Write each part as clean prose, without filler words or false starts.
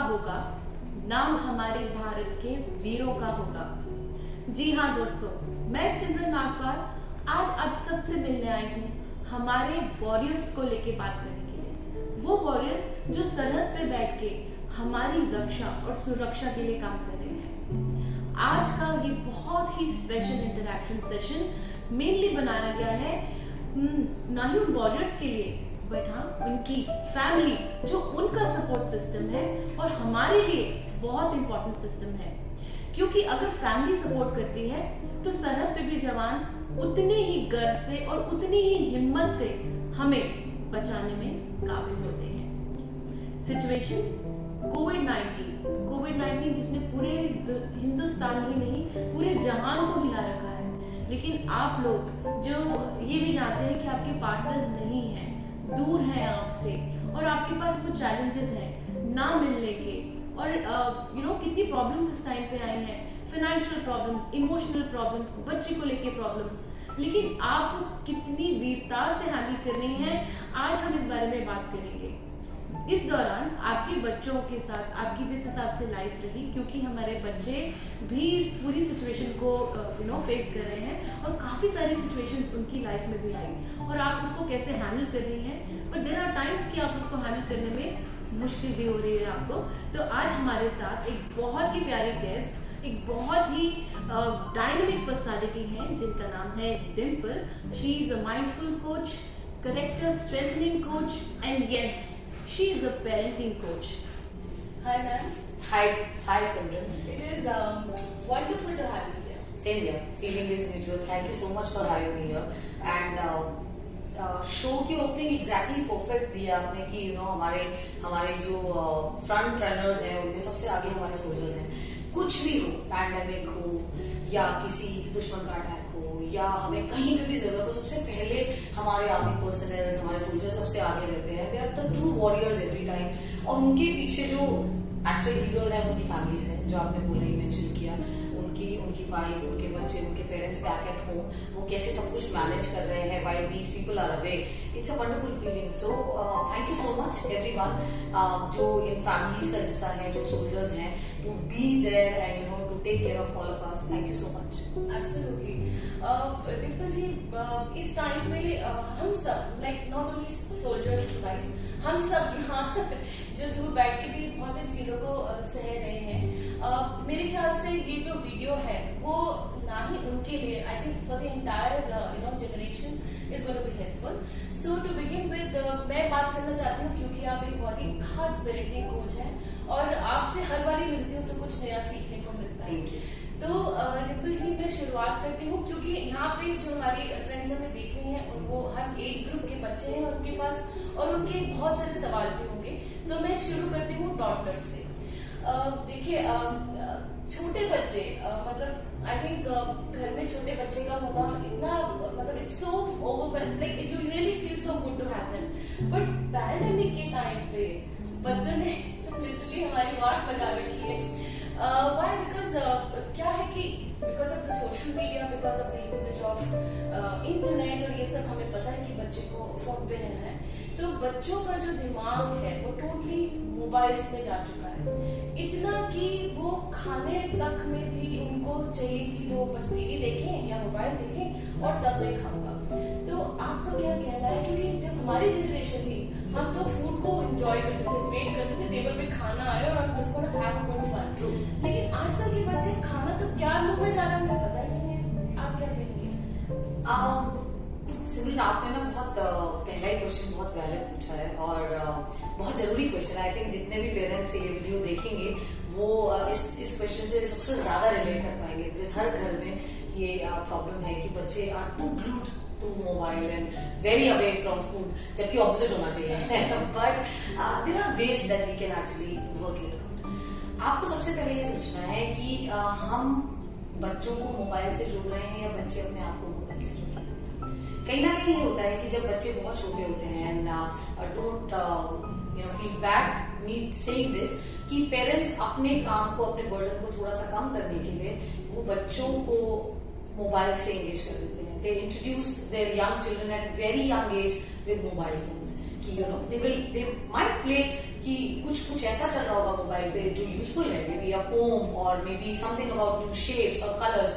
होगा, नाम हमारे भारत के वीरों का होगा। जी हाँ दोस्तों, मैं सिमरन नागपाल आज आप सबसे मिलने आई हूँ हमारे वॉरियर्स को लेके बात करने के लिए। वो वॉरियर्स जो सरहद पे बैठ के हमारी रक्षा और सुरक्षा के लिए काम कर रहे हैं। आज का ये बहुत ही स्पेशल इंटरैक्शन सेशन मेनली बनाया गया है ना ही उन वॉरियर्स के लिए, बट हाँ उनकी फैमिली जो उनका सपोर्ट सिस्टम है और हमारे लिए बहुत इंपॉर्टेंट सिस्टम है। क्योंकि अगर फैमिली सपोर्ट करती है तो सरहद पे भी जवान उतने ही गर्व से और उतनी ही हिम्मत से हमें बचाने में काबिल होते हैं। सिचुएशन कोविड-19 जिसने पूरे हिंदुस्तान ही नहीं पूरे जहान को हिला रखा है। लेकिन आप लोग जो ये भी जानते हैं कि आपके पार्टनर्स नहीं हैं, दूर हैं आपसे और आपके पास वो चैलेंजेस हैं ना मिलने के, और कितनी प्रॉब्लम्स इस टाइम पे आई हैं, फाइनेंशियल प्रॉब्लम्स, इमोशनल प्रॉब्लम्स, बच्चे को लेके प्रॉब्लम्स, लेकिन आप कितनी वीरता से हैंडल कर रही हैं, आज हम इस बारे में बात करेंगे। इस दौरान आपके बच्चों के साथ आपकी जिस हिसाब से लाइफ रही, क्योंकि हमारे बच्चे भी इस पूरी सिचुएशन को फेस कर रहे हैं और काफ़ी सारी सिचुएशंस उनकी लाइफ में भी आई और आप उसको कैसे हैंडल कर रही हैं, बट देयर आर टाइम्स कि आप उसको हैंडल करने में मुश्किल भी हो रही है आपको। तो आज हमारे साथ एक बहुत ही प्यारे गेस्ट, एक बहुत ही डायनामिक पर्सनालिटी हैं जिनका नाम है Dimple. She is a mindful coach, character strengthening coach and yes, she is a parenting coach. Hi ma'am. Hi Simran. It is wonderful to have you here. Same here. Feeling is mutual. Thank you so much for having me here. And show की opening exactly perfect दिया आपने कि हमारे जो front runners हैं उनमें सबसे आगे हमारे सोल्जर्स हैं। कुछ भी हो, पैंडेमिक हो या किसी दुश्मन का अटैक हो या हमें कहीं पे भी जरूरत हो, सबसे पहले हमारे आर्मी पर्सनल, हमारे सोल्जर्स सबसे आगे रहते हैं। They are the true warriors every time. और उनके पीछे जो एक्चुअल हीरोज हैं उनकी फैमिलीज हैं, जो आपने बोला ही मेंशन किया, उनकी वाइफ, उनके बच्चे, उनके पेरेंट्स बैक एट होम, वो कैसे सब कुछ मैनेज कर रहे हैं while these people are away. It's a wonderful feeling. So thank you so much everyone जो इन फैमिलीज का हिस्सा है, जो सोल्जर्स हैं, to be there and to take care of all of us. Thank you so much. Absolutely. Dimple ji, इस time पे हम सब like not only soldiers wise, हम सब यहाँ जो दूर बैठ के भी बहुत सारी चीजों को सह रहे हैं। मेरे ख्याल से ये जो वीडियो है वो ना ही उनके लिए, I think for the entire generation is going to be helpful. So to begin with, मैं बात करना चाहती हूँ क्योंकि आप एक बहुत ही खास पेरेंटिंग कोच हैं और आपसे हर बार मिलती हूँ तो कुछ नया सीखने को मिलता है। तो डिम्पल जी, मैं शुरुआत करती हूँ क्योंकि यहाँ पे जो हमारी फ्रेंड्स हमें देख रही हैं वो हर एज ग्रुप के बच्चे हैं उनके पास, और उनके बहुत सारे सवाल भी होंगे। तो मैं शुरू करती हूँ टॉडलर से। देखिए, छोटे बच्चे, मतलब आई थिंक घर में छोटे बच्चे का होना इतना, मतलब it's so overwhelming, like you really feel so good to have them. But pandemic के टाइम पे बच्चों ने लिटरली हमारी वाट लगा रखी है। Why? Because क्या है कि because of the social media, because of the usage of internet, और ये सब हमें पता है कि बच्चे को फोन पे रहना है, तो बच्चों का जो दिमाग है वो टोटली मोबाइल्स में जा चुका है। इतना कि वो खाने तक में भी उनको चाहिए कि वो बस टीवी देखें या मोबाइल देखें और तब मैं खाऊंगा। तो आपका क्या कहना है? क्योंकि जब हमारी जनरेशन थी हम तो फूड को एंजॉय करते थे, वेट करते थे टेबल पे खाना आए और हम उसको हैव अ गुड फन। लेकिन आजकल के बच्चे खाना तो क्या मुंह में जा रहा है हमें पता ही नहीं है। आप क्या कहेंगे? सिमरन, आपने ना बहुत पहला ही क्वेश्चन बहुत वैलिड पूछा है और बहुत जरूरी क्वेश्चन है। आई थिंक जितने भी पेरेंट्स ये वीडियो देखेंगे वो इस क्वेश्चन से सबसे ज्यादा रिलेट कर पाएंगे, बिकॉज हर घर में ये प्रॉब्लम है कि बच्चे are to glued to mobile and very away from food, जबकि ऑपोजिट होना चाहिए। But there are ways that we can actually work it out. आपको सबसे पहले ये सोचना है कि हम बच्चों को मोबाइल से जोड़ रहे हैं या बच्चे अपने आप को मोबाइल से जोड़ रहे हैं। कहीं ना कहीं ये होता है कि जब बच्चे बहुत छोटे होते हैं, and don't feel bad me saying this, कि पेरेंट्स अपने काम को, अपने बर्डन को थोड़ा सा कम करने के लिए वो बच्चों को मोबाइल से एंगेज कर देते हैं। They introduce their young children at very young age with mobile phones. They might play कि कुछ ऐसा चल रहा होगा मोबाइल पे जो यूजफुल है, मे बी अ पोम और may be something about new shapes और कलर्स,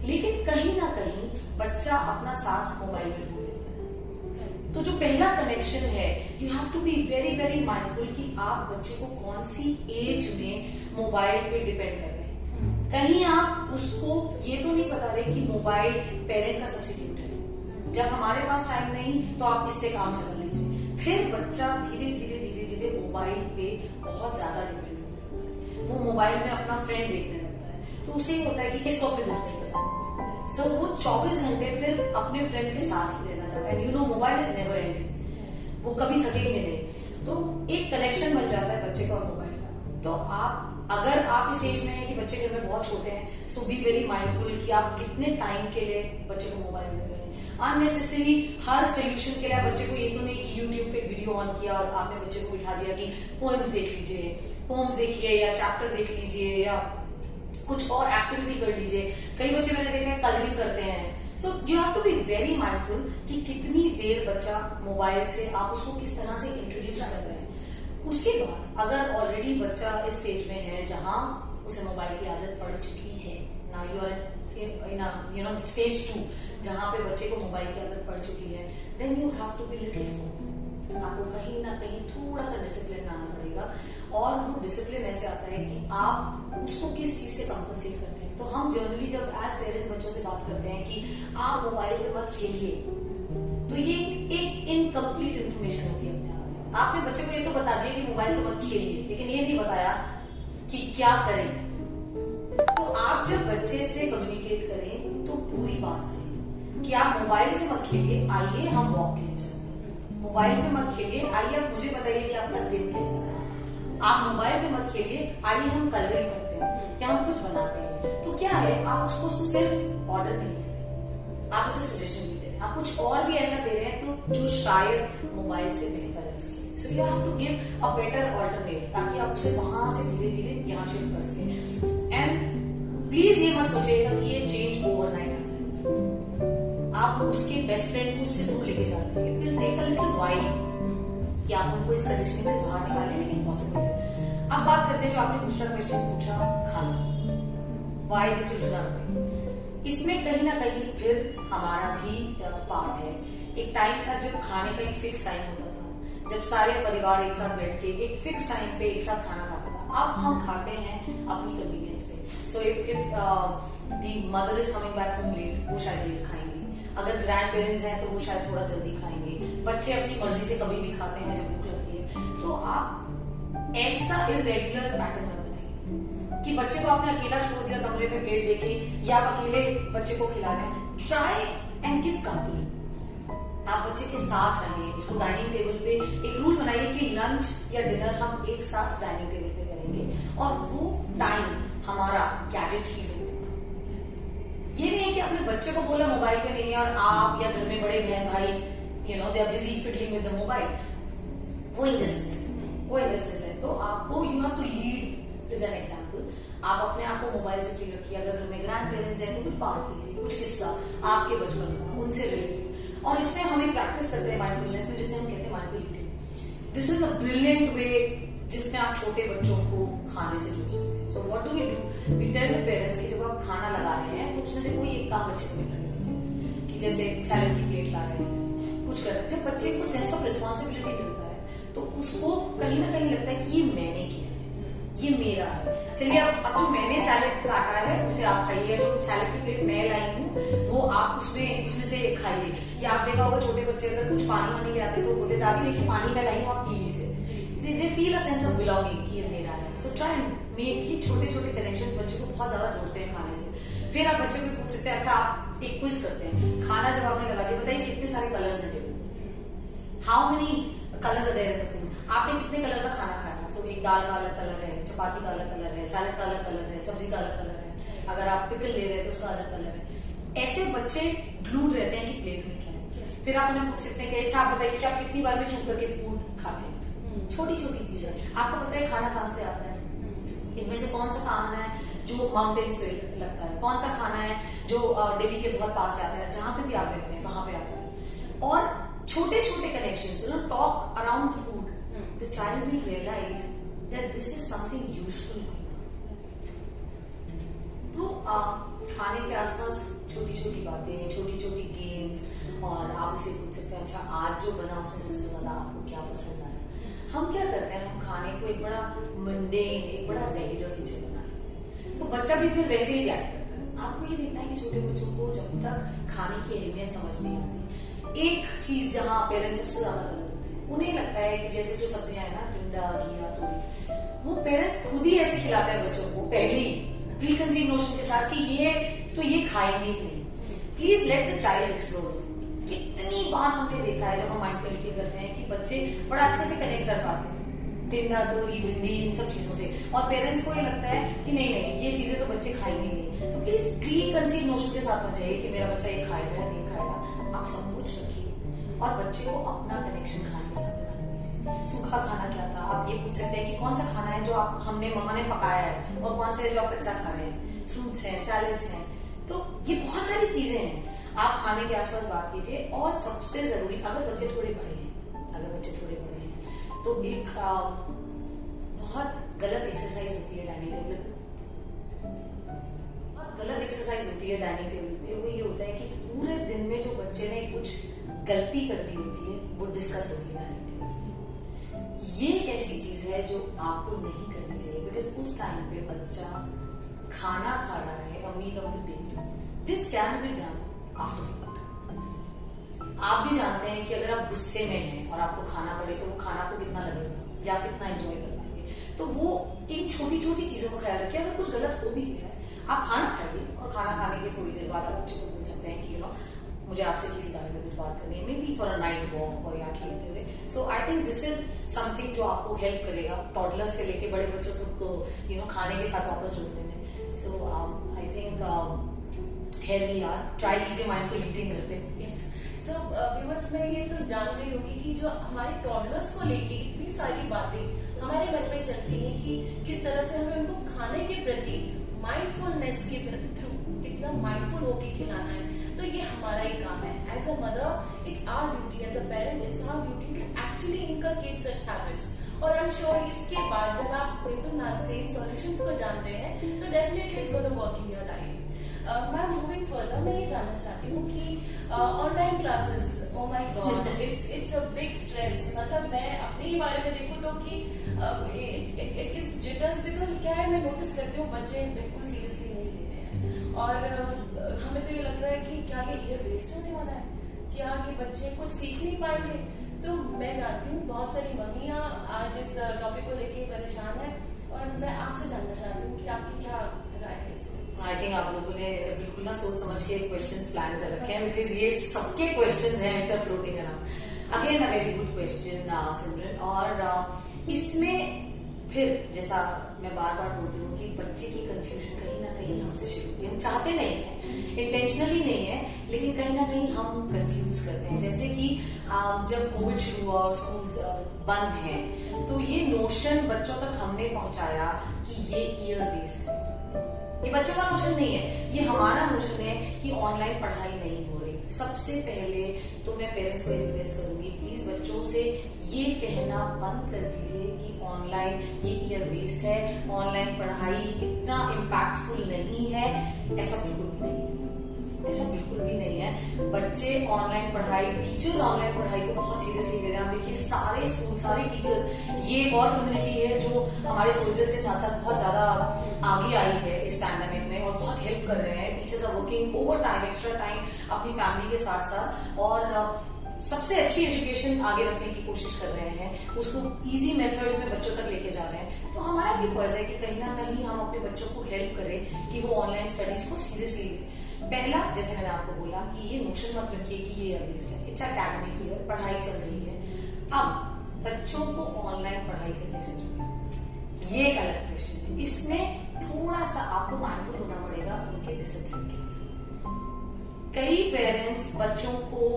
लेकिन कहीं ना कहीं बच्चा अपना साथ मोबाइल में ढूंढ लेता है। तो जो पहला कनेक्शन है, you have to be very very mindful कि आप बच्चे को कौन सी एज में मोबाइल पे डिपेंड कर रहे हैं। कहीं आप उसको ये तो नहीं बता रहे कि मोबाइल पेरेंट का सब्स्टिट्यूट है, जब हमारे पास टाइम नहीं तो आप इससे काम चला लीजिए। फिर बच्चा धीरे धीरे मोबाइल पे बहुत ज्यादा डिपेंड हो जाता है, वो मोबाइल में अपना फ्रेंड देखने लगता है, तो उसे ये होता है कि किसको अपने दोस्त नहीं पसंद, सो वो 24 घंटे फिर अपने फ्रेंड के साथ ही रहना चाहता है। You know mobile is never ending, वो कभी थकेंगे नहीं। तो एक कनेक्शन बन जाता है बच्चे का और मोबाइल का। तो आप अगर आप इस एज में हैं कि बच्चे घर में बहुत छोटे हैं, सो बी वेरी माइंडफुल कि आप कितने टाइम के लिए बच्चे को मोबाइल दे रहे हैं। अननेसेसरी हर सोल्यूशन के लिए बच्चे को ये तो नहीं कि यूट्यूब पे वीडियो ऑन किया और आपने बच्चे को बिठा दिया कि पोएम्स देख लीजिए, पोएम्स देखिए या चैप्टर देख लीजिए या कुछ और एक्टिविटी कर लीजिए। कई बच्चे मैंने देखे हैं कलरिंग करते हैं। So you have to be very mindful कि कितनी देर बच्चा मोबाइल से, आप उसको किस तरह से इंट्रोड्यूस कर रहे हैं। उसके बाद अगर ऑलरेडी बच्चा इस स्टेज में है जहां उसे मोबाइल की आदत पड़ चुकी है, now you are in stage 2 जहां पे बच्चे को मोबाइल की आदत पड़ चुकी है, then you have to be little firm. आपको कहीं ना कहीं थोड़ा सा डिसिप्लिन लाना पड़ेगा, और वो डिसिप्लिन ऐसे आता है कि आप उसको किस चीज से कॉम्पनसेट करते हैं। तो हम जनरली जब एज पेरेंट्स बच्चों से बात करते हैं कि आप मोबाइल पे मत खेलिए, तो ये एक इनकम्प्लीट इंफॉर्मेशन होती है अपने आप में। आपने बच्चे को ये तो बता दिया कि मोबाइल से मत खेलिए, लेकिन ये नहीं बताया कि क्या करें। तो आप जब बच्चे से कम्युनिकेट करें तो पूरी बात करें कि आप मोबाइल से मत खेलिए, आइए हम वॉक के लिए चलते हैं। मोबाइल पे मत खेलिए, आइए आप मुझे बताइए कि आपका दिन कैसा है। आप मोबाइल पे मत खेलिए, आइए हम कलरिंग करते हैं, क्या हम कुछ बनाते हैं। तो क्या है, आप उसको सिर्फ ऑर्डर नहीं दे रहे, आप उसे सजेशन भी दे रहे हैं, आप कुछ और भी ऐसा दे रहे हैं तो जो शायद मोबाइल से बेहतर है उसके लिए। So you have to give a better alternate, ताकि आप उसे वहां से धीरे धीरे यहाँ शिफ्ट कर सके। एंड प्लीज ये मत सोचिएगा कि ये चेंज ओवरनाइट आ जाएगा। आप उसके बेस्ट फ्रेंड को उससे दूर लेके जा रहे हैं, it will take a little while कि आप उनको इस कंडीशनिंग से बाहर निकालें, लेकिन पॉसिबल है। अब बात करते हैं जो आपने दूसरा क्वेश्चन पूछा, खाना, why the children are playing. इसमें कहीं ना कहीं फिर हमारा भी पार्ट है। एक टाइम था जब खाने का एक फिक्स टाइम होता था, जब सारे परिवार एक साथ बैठ के एक फिक्स टाइम पे एक साथ खाना खाता था। अब हम खाते हैं अपनी कन्वीनियंस पे। So if the mother is coming back home late, वो शायद लेट खाएंगे, अगर ग्रैंड पेरेंट्स हैं तो वो शायद थोड़ा जल्दी खाएंगे, बच्चे अपनी मर्जी से कभी भी खाते हैं जब भूख लगती है। तो आप ऐसा इरेगुलर पैटर्न मत बनाइए कि बच्चे को आपने अकेला छोड़ दिया कमरे में प्लेट देके, या आप अकेले बच्चे को खिला रहे हैं। ट्राई एंड गिव कंपनी, आप बच्चे के साथ रहें, उसको डाइनिंग टेबल पे एक रूल बनाइए कि लंच या डिनर हम एक साथ डाइनिंग टेबल पे करेंगे, और वो टाइम हमारा गैजेट फ्री जोन। ये नहीं है कि आपने बच्चे को बोला मोबाइल पे नहीं है और आप या घर में बड़े बहन भाई they are busy fiddling with the mobile, वो इनजस्टिस है। तो आपको you have to lead with an example. आप अपने आप को मोबाइल से फ्री रखिए। अगर घर में ग्रैंड पेरेंट्स हैं तो कुछ बात कीजिए, कुछ किस्सा आपके बचपन का उनसे रिलेटेड। और इसमें हम एक प्रैक्टिस करते हैं माइंडफुलनेस में, जिसे हम कहते हैं mindful eating. This is a brilliant way जिसमें आप छोटे बच्चों को खाने से जोड़ सकते हैं। So what do we do, we tell the parents कि जब आप खाना लगा रहे हैं तो उसमें से कोई एक काम बच्चे को करने दीजिए, कि जैसे सैलेड की प्लेट ला रहे हैं, कुछ कर रहे हैं। जब बच्चे को सेंस ऑफ रिस्पॉन्सिबिलिटी मिलता है तो उसको कहीं ना कहीं लगता है कि ये मैंने किया है, ये मेरा है। चलिए अब जो मैंने सैलेड काटा है उसे आप खाइए, जो सैलेड की प्लेट मैं लाई हूँ वो आप उसमें से खाइए। या आप देखा होगा छोटे बच्चे अगर कुछ पानी वानी ले आते तो बोलते दादी देखिए पानी मैं लाई हूँ, आप पी लीजिए। They feel a sense of belonging कि ये मेरा है। सो ट्राई एंड मेक की छोटे छोटे कनेक्शंस बच्चे को बहुत ज्यादा जोड़ते हैं खाने से। फिर आप बच्चे को पूछ सकते हैं, अच्छा आप एक क्विज करते हैं, खाना जब आपने लगा दिया बताइए कितने सारे कलर्स हैं टेबल पे, how many colours are there in the food, आपने कितने कलर का खाना खाया। सो एक दाल का अलग कलर है, चपाती का अलग कलर है, सैलेड का अलग कलर है, सब्जी का अलग कलर है, अगर आप पिकल ले रहे हैं तो उसका अलग कलर है। ऐसे बच्चे ग्लूड रहते हैं कि प्लेट में क्या है। फिर आप उन्हें पूछ सकते हैं कि अच्छा आप बताइए कि आप कितनी बार में चूक करके फूड खाते हैं। छोटी छोटी चीजें आपको पता है खाना कहाँ से आता है, इनमें से कौन सा खाना है जो माउंटेन्स पे लगता है, कौन सा खाना है जो दिल्ली के बहुत पास से आता है, जहां पे भी आप रहते हैं वहां पे आता है। और छोटे छोटे connections, talk around the food, the child will realise that this is something useful. तो खाने के आसपास छोटी छोटी बातें, छोटी छोटी गेम्स, और आप उसे पूछ सकते हैं अच्छा आज जो बना उसमें सबसे ज्यादा आपको क्या पसंद आया। हम क्या करते हैं, हम खाने को एक बड़ा मंडेन, एक बड़ा रेगुलर फीचर बना लेते हैं, तो बच्चा भी फिर वैसे ही रिएक्ट करता है। आपको ये देखना है कि छोटे बच्चों को जब तक खाने की अहमियत समझ नहीं आती, एक चीज जहाँ पेरेंट्स सबसे ज्यादा गलत होते हैं, उन्हें लगता है कि जैसे जो सब्जियां है ना, टिंडा, घिया, तोरी, वो पेरेंट्स खुद ही ऐसे खिलाते हैं बच्चों को पहले ही प्री कंसीव नोशन के साथ कि ये खाएंगे ही नहीं। Please let the child explore. कितनी बार हमने देखा है जब हम माइंडफुल ईटिंग करते हैं कि बच्चे बड़ा अच्छे से कनेक्ट कर पाते हैं टिंडा, तोरी, भिंडी, इन सब चीजों से, और पेरेंट्स को ये लगता है कि नहीं नहीं ये चीजें तो बच्चे खाएंगे ही नहीं। तो प्लीज प्री कंसीव नोशन के साथ मत जाइए कि मेरा बच्चा ये खाएगा या नहीं खाएगा। आप सब कुछ रखिए और बच्चे को अपना कनेक्शन खाने के साथ बनाने दीजिए। सूखा खाना क्या था, आप ये पूछ सकते हैं कि कौन सा खाना है जो आप हमने मम्मा ने पकाया है और कौन सा है जो आप कच्चा खा रहे हैं। फ्रूट्स हैं, सैलेड्स हैं, तो ये बहुत सारी चीजें हैं। आप खाने के आसपास बात कीजिए। और सबसे जरूरी, अगर बच्चे थोड़े बड़े हैं तो एक बहुत गलत एक्सरसाइज होती है डाइनिंग टेबल पे, बहुत गलत एक्सरसाइज होती है डाइनिंग टेबल पे। वो ये होता है कि पूरे दिन में जो बच्चे ने कुछ गलती कर दी होती है वो डिस्कस होती है डाइनिंग टेबल पे। ये एक ऐसी चीज है जो आपको नहीं करनी चाहिए, बिकॉज उस टाइम पे बच्चा खाना खा रहा है, a meal of the day. This can be done after food. आप भी जानते हैं कि अगर आप गुस्से में हैं और आपको खाना पड़े तो वो खाना आपको कितना लगेगा या कितना एंजॉय कर पाएंगे। तो वो इन छोटी छोटी चीजों का ख्याल रखिए। अगर कुछ गलत हो भी गया है, आप खाना खाइए और खाना खाने के थोड़ी देर बाद आप बच्चे को बोल सकते हैं कि मुझे आपसे किसी बारे में कुछ बात करनी है, maybe for a night walk और या खेलते हुए। So I think this is something जो आपको हेल्प करेगा टॉडलर्स से लेके बड़े बच्चों तक को खाने के साथ वापस जुड़ने में। So I think here we are. Try कीजिए माइंडफुल ईटिंग घर पे। सो व्यूअर्स, मैं ये तो जान गई होगी कि जो हमारे टॉडलर्स को लेके इतनी सारी बातें हमारे मन में चलती हैं कि किस तरह से हमें उनको खाने के प्रति माइंडफुलनेस के थ्रू कितना माइंडफुल होके खिलाना है। तो ये हमारा ही काम है as a mother, it's our duty, as a parent it's our duty to actually inculcate such habits. और आई एम श्योर इसके बाद जब आप पेपर मैथ से इन सॉल्यूशंस को जानते हैं तो definitely it's going to work in your life. Ma'am, moving further, मैं ये जानना चाहती हूँ कि online classes, oh my God, it's a big stress. मतलब मैं अपने ही बारे में देखूँ तो कि इट गिव्स जिटर्स, बिकॉज क्या है, मैं नोटिस करती हूँ बच्चे बिल्कुल सीरियसली नहीं ले रहे हैं और हमें तो ये लग रहा है कि क्या ये ईयर वेस्ट होने वाला है, क्या ये बच्चे कुछ सीख नहीं पाएंगे। तो मैं जानती हूँ बहुत सारी मम्मियाँ आज इस टॉपिक को लेके परेशान है और मैं आपसे जानना चाहती हूँ कि आपकी क्या राय है इसमें। आई थिंक आप लोगों ने बिल्कुल ना सोच समझ के क्वेश्चंस प्लान कर रखे हैं, बिकॉज ये सबके क्वेश्चंस हैं which are floating around. Again a very good question Simran. और इसमें फिर जैसा मैं बार बार बोलती हूँ कि बच्चे की कंफ्यूजन कहीं ना कहीं हमसे शुरू होती है। हम चाहते नहीं है, इंटेंशनली नहीं है, लेकिन कहीं ना कहीं हम कंफ्यूज करते हैं। जैसे कि जब कोविड शुरू हुआ और स्कूल बंद हैं, तो ये नोशन बच्चों तक हमने पहुंचाया कि ये ईयर वेस्ट है। ये बच्चों का नोशन नहीं है, ये हमारा नोशन है कि ऑनलाइन पढ़ाई नहीं हो रही। सबसे पहले तो मैं पेरेंट्स को रिक्वेस्ट करूंगी, प्लीज बच्चों से ये कहना बंद कर दीजिए कि ऑनलाइन ये ईयर वेस्ट है, ऑनलाइन पढ़ाई इतना इम्पैक्टफुल नहीं है। ऐसा बिल्कुल भी नहीं है, ऐसा बिल्कुल भी नहीं है। बच्चे ऑनलाइन पढ़ाई, टीचर्स ऑनलाइन पढ़ाई को बहुत सीरियसली ले रहे हैं। आप देखिए सारे स्कूल, सारे टीचर्स, ये एक और कम्युनिटी है जो हमारे सोल्जर्स के साथ साथ बहुत ज्यादा आगे आई है इस पैंडेमिक में और बहुत हेल्प कर रहे हैं। Teachers are working overtime, extra time अपनी फैमिली के साथ साथ, और सबसे अच्छी एजुकेशन आगे रखने की कोशिश कर रहे हैं, उसको इजी मेथड्स में बच्चों तक लेके जा रहे हैं। तो हमारा भी फर्ज है कि कहीं ना कहीं हम अपने बच्चों को हेल्प करें कि वो ऑनलाइन स्टडीज को सीरियसली लें। पहला, जैसे मैंने आपको बोला कि ये नोशन मत रखिए कि ये ईयर वेस्ट है, इट्स एकेडमिक ईयर, पढ़ाई चल रही है। अब बच्चों को ऑनलाइन पढ़ाई से कैसे जोड़ें, ये एक अलग क्वेश्चन है। इसमें थोड़ा सा आपको माइंडफुल होना पड़ेगा उनके डिसिप्लिन के लिए। कई पेरेंट्स बच्चों को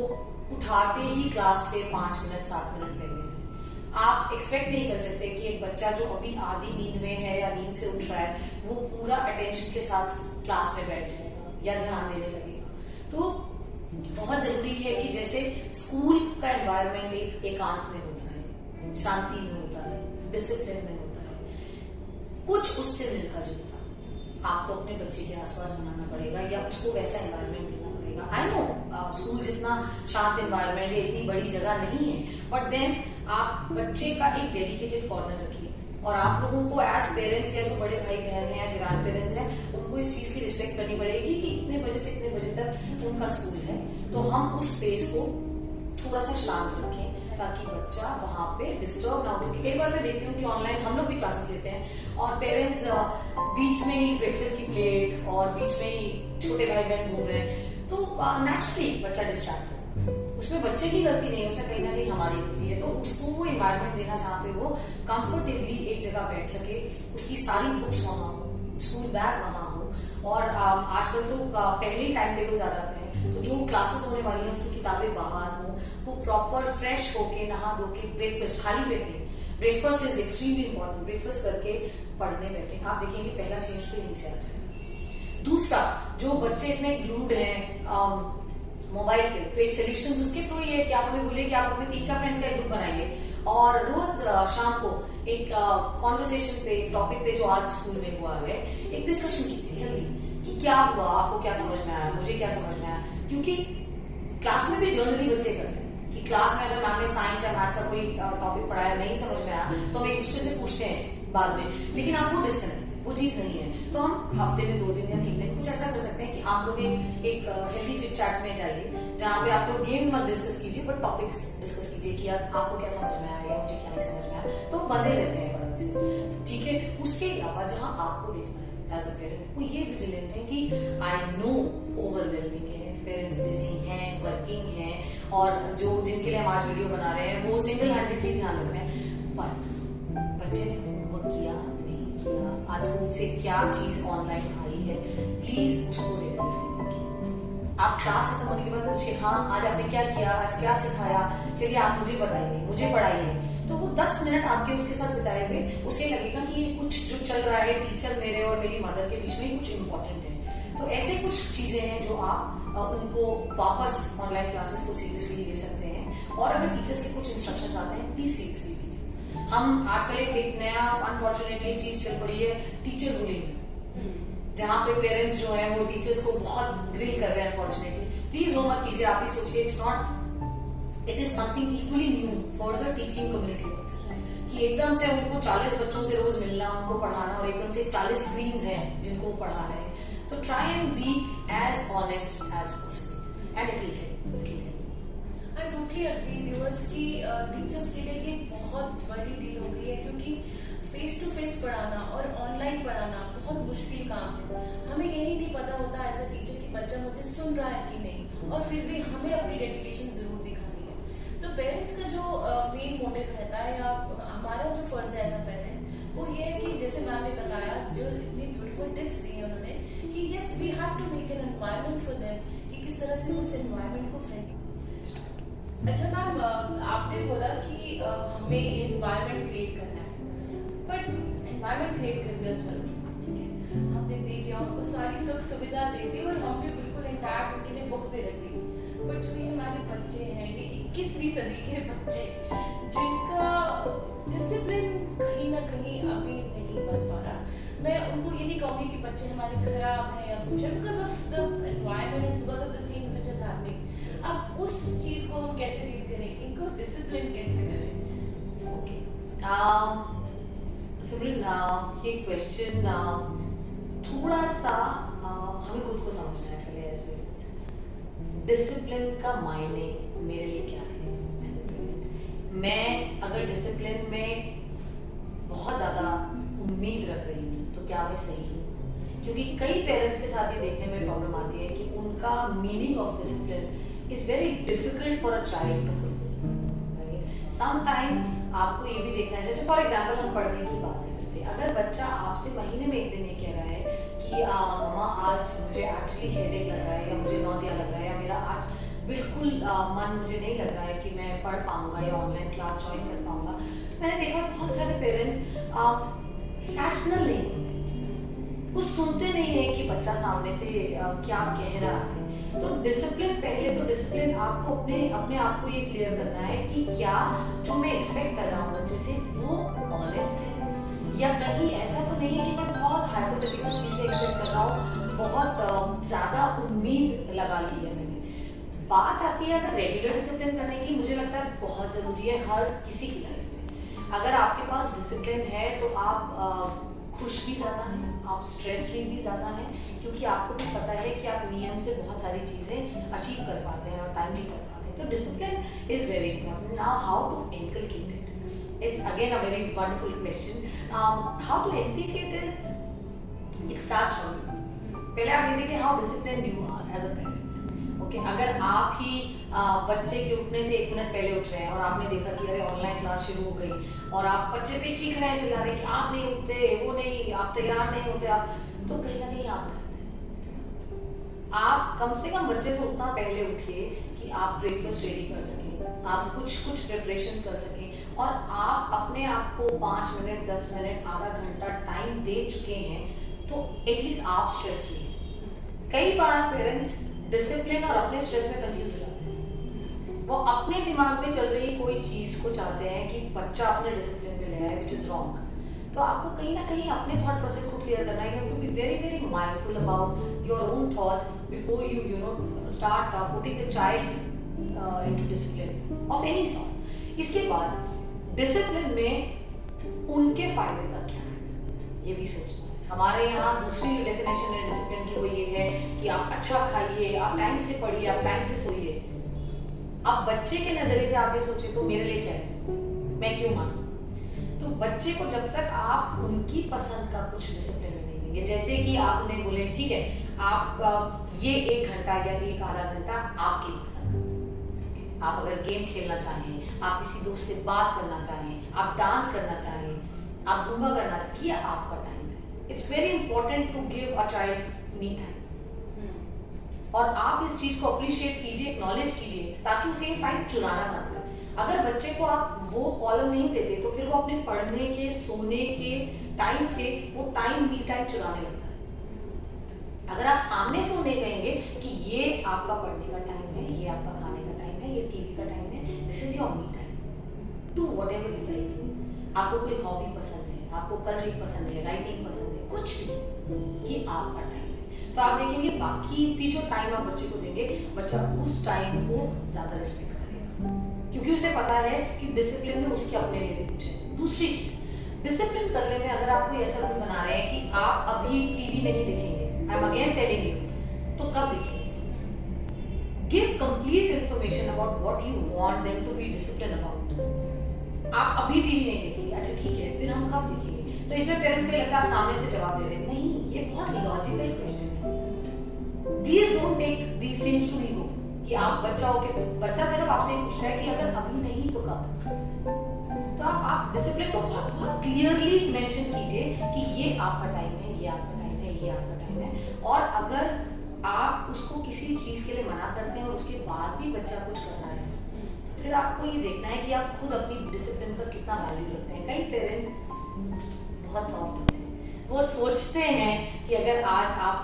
उठाते ही क्लास से 5 मिनट 7 मिनट पहले हैं। आप एक्सपेक्ट नहीं कर सकते कि एक बच्चा जो अभी आधी नींद में है या नींद से उठ रहा है, वो पूरा अटेंशन के साथ क्लास में बैठ जाएगा या ध्यान देने लगेगा। तो बहुत जरूरी है कि जैसे स्कूल का एनवायरनमेंट एक एकांत में होता है, शांति में होता है, डिसिप्लिन में होता है, कुछ उससे मिलता जुलता आपको अपने बच्चे के आसपास बनाना पड़ेगा या उसको वैसा एनवायरनमेंट देना पड़ेगा। आई नो स्कूल जितना शांत एनवायरनमेंट है, इतनी बड़ी जगह नहीं है, बट देन आप बच्चे का एक डेडिकेटेड कॉर्नर रखिए और आप लोगों को एज पेरेंट्स या जो बड़े भाई बहन हैं या ग्रैंड पेरेंट्स हैं उनको इस चीज की रिस्पेक्ट करनी पड़ेगी कि इतने बजे से इतने बजे तक उनका स्कूल है, तो हम उस स्पेस को थोड़ा सा शांत रखें ताकि बच्चा वहां पे डिस्टर्ब ना हो। क्योंकि कई बार मैं देखती हूँ कि ऑनलाइन हम लोग भी क्लासेस लेते हैं और पेरेंट्स बीच में ही ब्रेकफास्ट की प्लेट और बीच में ही छोटे भाई बहन घूम रहे हैं, तो नेचुरली बच्चा डिस्ट्रैक्ट हो, उसमें बच्चे की गलती नहीं है, उसमें कहीं ना कहीं हमारी गलती है। तो उसको वो इन्वायरमेंट देना जहाँ पे वो कंफर्टेबली एक जगह बैठ सके, उसकी सारी बुक्स वहाँ हो, स्कूल बैग वहाँ हो। और आजकल तो पहले ही टाइम टेबल्स आ जाते हैं, तो जो क्लासेस होने वाली हैं उसकी किताबें बाहर हो, वो प्रॉपर फ्रेश होके नहा धो के ब्रेकफास्ट, खाली पेट नहीं, breakfast is extremely important, breakfast करके पढ़ने बैठे, आप देखेंगे पहला चेंज तो यहीं से आ जाएगा। दूसरा, जो बच्चे इतने ग्लूड हैं मोबाइल पे, तो एक सोल्यूशन उसके थ्रू ये है कि आप उन्हें बोले कि आप अपने 3-4 फ्रेंड्स का एक ग्रुप बनाइए और रोज शाम को एक कॉन्वर्सेशन पे, टॉपिक पे जो आज स्कूल में हुआ है, एक डिस्कशन कीजिए हेल्दी कि क्या हुआ, आपको क्या समझ में आया, मुझे क्या समझ में आया। क्योंकि क्लास में भी जनरली बच्चे करते हैं कि क्लास में अगर मैम ने साइंस या मैथ्स का कोई टॉपिक पढ़ाया नहीं समझ में आया तो हम एक दूसरे से पूछते हैं बाद में, लेकिन आपको डिस्कनेक्ट वो चीज नहीं है। तो हम हफ्ते में 2 दिन या 3 दिन कुछ ऐसा कर सकते हैं कि आप लोग एक हेल्दी चिट चैट में जाइए जहाँ पे आप लोग गेम्स मत डिस्कस कीजिए बट टॉपिक्स डिस्कस कीजिए कि यार आपको क्या समझ में आया या मुझे क्या नहीं समझ में आया, तो बंधे रहते हैं बड़न से, ठीक है। उसके अलावा जहाँ आपको देखना है एज अ पेरेंट, वो ये विजिलेंट है कि आई नो ओवरवेलमिंग है, पेरेंट्स बिजी हैं, वर्किंग हैं, और जो जिनके लिए हम आज वीडियो बना रहे हैं वो सिंगल हैंडेडली ध्यान रख रहे हैं, बट बच्चे ने होमवर्क किया नहीं किया, आज उनसे क्या चीज ऑनलाइन आई है, प्लीज उसको आप क्लास खत्म होने के बाद पूछे, हाँ आज आपने क्या किया, आज क्या सिखाया, चलिए आप मुझे बताइए, मुझे पढ़ाइए। तो वो 10 मिनट आपके उसके साथ बिताए हुए उसे लगेगा कि ये कुछ जो चल रहा है टीचर मेरे और मेरी मदर के बीच में कुछ इम्पोर्टेंट है। तो ऐसे कुछ चीजें हैं जो आप उनको वापस ऑनलाइन क्लासेस को सीरियसली ले सकते हैं, और अगर टीचर्स के कुछ इंस्ट्रक्शंस आते हैं प्लीज सीरियसली लीजिए। हम आजकल एक नया अनफॉर्चुनेटली चीज चल पड़ी है, टीचर बुलिंग, जहाँ पे पेरेंट्स जो है वो टीचर्स को बहुत ग्रिल कर रहे हैं अनफॉर्चुनेटली। प्लीज वो मत कीजिए, आप ही सोचिए, it's not, it is something equally new for the teaching community कि एकदम से उनको 40 बच्चों से रोज मिलना, उनको पढ़ाना, और एकदम से 40 स्क्रीन्स हैं जिनको वो पढ़ा रहे हैं। तो try and be as honest as possible and it will help. I totally agree viewers की टीचर्स के लिए ये बहुत बड़ी डील हो गई है, क्योंकि फेस टू फेस पढ़ाना और ऑनलाइन पढ़ाना बहुत मुश्किल काम है। हमें यही नहीं पता होता एज अ टीचर कि बच्चा मुझे सुन रहा है कि नहीं, और फिर भी हमें अपनी डेडिकेशन जरूर दिखानी है। तो पेरेंट्स का जो मेन मोटिव रहता है, या हमारा जो फर्ज है एज अ पेरेंट, वो ये है कि जैसे मैम ने बताया, जो इतनी ब्यूटीफुल टिप्स दी है उन्होंने, कि yes we have to make an environment for them, कि किस तरह से उस एनवायरनमेंट को फ्रेंडली। अच्छा मैम, आपने बोला कि हमें एनवायरनमेंट क्रिएट करना है, बट एनवायरनमेंट क्रिएट कर दिया, चलो ठीक है, हमने दे दिया उनको सारी सुख सुविधा दे दी और हम भी बिल्कुल इंटैक्ट उनके लिए बुक्स भी रख दी, बट जो ये हमारे बच्चे हैं, ये 21वीं सदी के बच्चे जिनका डिसिप्लिन कहीं ना कहीं अभी नहीं बन पा रहा, मैं उनको ये नहीं कहूँगी कि बच्चे हमारे खराब हैं या कुछ है, because of the environment and because of the things which is happening. अब उस चीज को हम कैसे डील करें, इनको डिसिप्लिन कैसे करें? ओके, सिमरन, ये क्वेश्चन थोड़ा सा हमें खुद को समझना है पहले एज पेरेंट्स। डिसिप्लिन का मायने मेरे लिए क्या है एज ए पेरेंट? मैं अगर डिसिप्लिन में बहुत ज़्यादा उम्मीद रख रही हूँ तो क्या मैं सही हूँ? क्योंकि कई पेरेंट्स के साथ ये देखने में प्रॉब्लम आती है कि उनका meaning of discipline is very difficult for a child to fulfil. Sometimes आपको ये भी देखना है, जैसे फॉर एग्जाम्पल हम पढ़ने की बात करते हैं, अगर बच्चा आपसे महीने में 1 दिन ये कह रहा है कि मम्मा आज मुझे एक्चुअली हेडेक लग रहा है, या मुझे नॉजिया लग रहा है, या मेरा आज बिल्कुल मन मुझे नहीं लग रहा है कि मैं पढ़ पाऊंगा या ऑनलाइन क्लास ज्वाइन कर पाऊंगा, तो मैंने देखा बहुत सारे पेरेंट्स रैशनल नहीं होते, कुछ सुनते नहीं है कि बच्चा सामने से क्या कह रहा है। तो डिसिप्लिन, पहले तो डिसिप्लिन आपको अपने आप को ये क्लियर करना है कि क्या जो मैं एक्सपेक्ट कर रहा हूँ बच्चे से वो ऑनेस्ट है, या कहीं ऐसा तो नहीं है कि मैं बहुत हाइपोथेटिकल चीज़ से एक्सपेक्ट कर रहा हूँ, बहुत ज़्यादा उम्मीद लगा ली है मैंने। बात आती है अगर रेगुलर डिसिप्लिन करने की, मुझे लगता है बहुत ज़रूरी है हर किसी की लाइफ में। अगर आपके पास डिसिप्लिन है तो आप खुश भी ज़्यादा हैं, आप स्ट्रेस फ्री भी ज़्यादा हैं, क्योंकि आपको भी पता है कि आप नियम से बहुत सारी चीज़ें अचीव कर पाते हैं और टाइमली कर पाते हैं। तो discipline is very important. Now how to inculcate it, it's again a very wonderful question. How to inculcate is, it starts from you. पहले आप ये देखिए how disciplined you are as a parent. Okay, अगर आप ही बच्चे के उठने से 1 मिनट पहले उठ रहे हैं और आपने देखा कि अरे ऑनलाइन क्लास शुरू हो गई और आप बच्चे पे चीख रहे हैं, चिल्ला रहे हैं कि आप नहीं उठते, वो नहीं, आप तैयार नहीं होते, आप, तो कहीं ना कहीं आप करते हैं। आप कम से कम बच्चे से उतना पहले उठिए कि आप ब्रेकफास्ट रेडी कर सकें, आप कुछ प्रिपरेशंस कर सकें, और आप अपने आप को 5 मिनट, 10 मिनट, आधा घंटा टाइम दे चुके हैं, तो एटलीस्ट आप स्ट्रेस फ्री हैं। कई बार पेरेंट्स डिसिप्लिन और अपने स्ट्रेस में कंफ्यूज हो जाते हैं। वो अपने दिमाग में चल रही कोई चीज़ को चाहते हैं कि बच्चा अपने डिसिप्लिन पे ले आए, विच इज़ रॉन्ग। तो आपको कहीं ना कहीं अपने थॉट प्रोसेस को क्लियर करना है। You have to be very very mindful about your own thoughts before you know start putting the child into discipline of any sort. इसके बाद डिसिप्लिन में उनके फायदे का क्या है, ये भी सोचना है। हमारे यहाँ दूसरी डेफिनेशन है डिसिप्लिन की, वो ये है कि आप अच्छा खाइए, आप टाइम से पढ़िए, आप टाइम से सोइए। अब बच्चे के नजरिए से आप ये सोचे तो मेरे लिए क्या है, मैं क्यों मानूं? तो बच्चे को जब तक आप उनकी पसंद का कुछ डिसिप्लिन में नहीं देंगे, जैसे कि आप उन्हें बोले ठीक है आप ये 1 घंटा या एक आधा घंटा आपकी पसंद, आप अगर गेम खेलना चाहें, आप किसी दोस्त से बात करना चाहें, आप डांस करना चाहें, आप जुम्बा करना चाहें, ये आपका टाइम है। It's very important to give a child me time, और आप इस चीज को अप्रिशिएट कीजिए, एक्नॉलेज कीजिए, ताकि उसे ये टाइम चुराना ना पड़े। अगर बच्चे को आप वो कॉलम नहीं देते तो फिर वो अपने पढ़ने के, सोने के टाइम से वो टाइम मी टाइम चुराने लगता है। अगर आप सामने से उन्हें कहेंगे कि ये आपका पढ़ने का टाइम है, ये आपका खाने का टाइम है, ये टीवी का टाइम है, this is your me time, do whatever you like. आपको कोई हॉबी पसंद है, आपको कलरिंग पसंद है, राइटिंग पसंद है, कुछ भी, ये आपका टाइम है। तो आप देखेंगे बाकी भी जो टाइम आप बच्चे को देंगे, बच्चा उस टाइम को ज्यादा रिस्पेक्ट करेगा, क्योंकि उसे पता है कि डिसिप्लिन में उसके अपने लिए भी कुछ है। दूसरी चीज, डिसिप्लिन करने में अगर आप कोई ऐसा रूल बना रहे हैं कि आप अभी टीवी नहीं देखेंगे, I am again telling you, तो कब देखेंगे? Give complete information about what you want them to be discipline about. आप अभी टीवी नहीं देखेंगे, अच्छा ठीक है, फिर हम कब देखेंगे? तो इसमें पेरेंट्स को लगता है आप सामने से जवाब दे रहे हैं, नहीं, ये बहुत लॉजिकल क्वेश्चन है। Please don't take these things to ego कि आप बच्चा हो के, बच्चा सिर्फ आपसे पूछ रहा है कि अगर अभी नहीं तो कब। तो आप डिसिप्लिन को बहुत बहुत क्लियरली मेंशन कीजिए कि ये आपका टाइम है, ये आपका टाइम है, ये आपका टाइम है। और अगर आप उसको किसी चीज के लिए मना करते हैं और उसके बाद भी बच्चा कुछ कर रहा है, तो फिर आपको ये देखना है कि आप खुद अपनी डिसिप्लिन का कितना वैल्यू रखते हैं। कई पेरेंट्स बहुत सॉफ्ट होते हैं, वो सोचते हैं कि अगर आज आप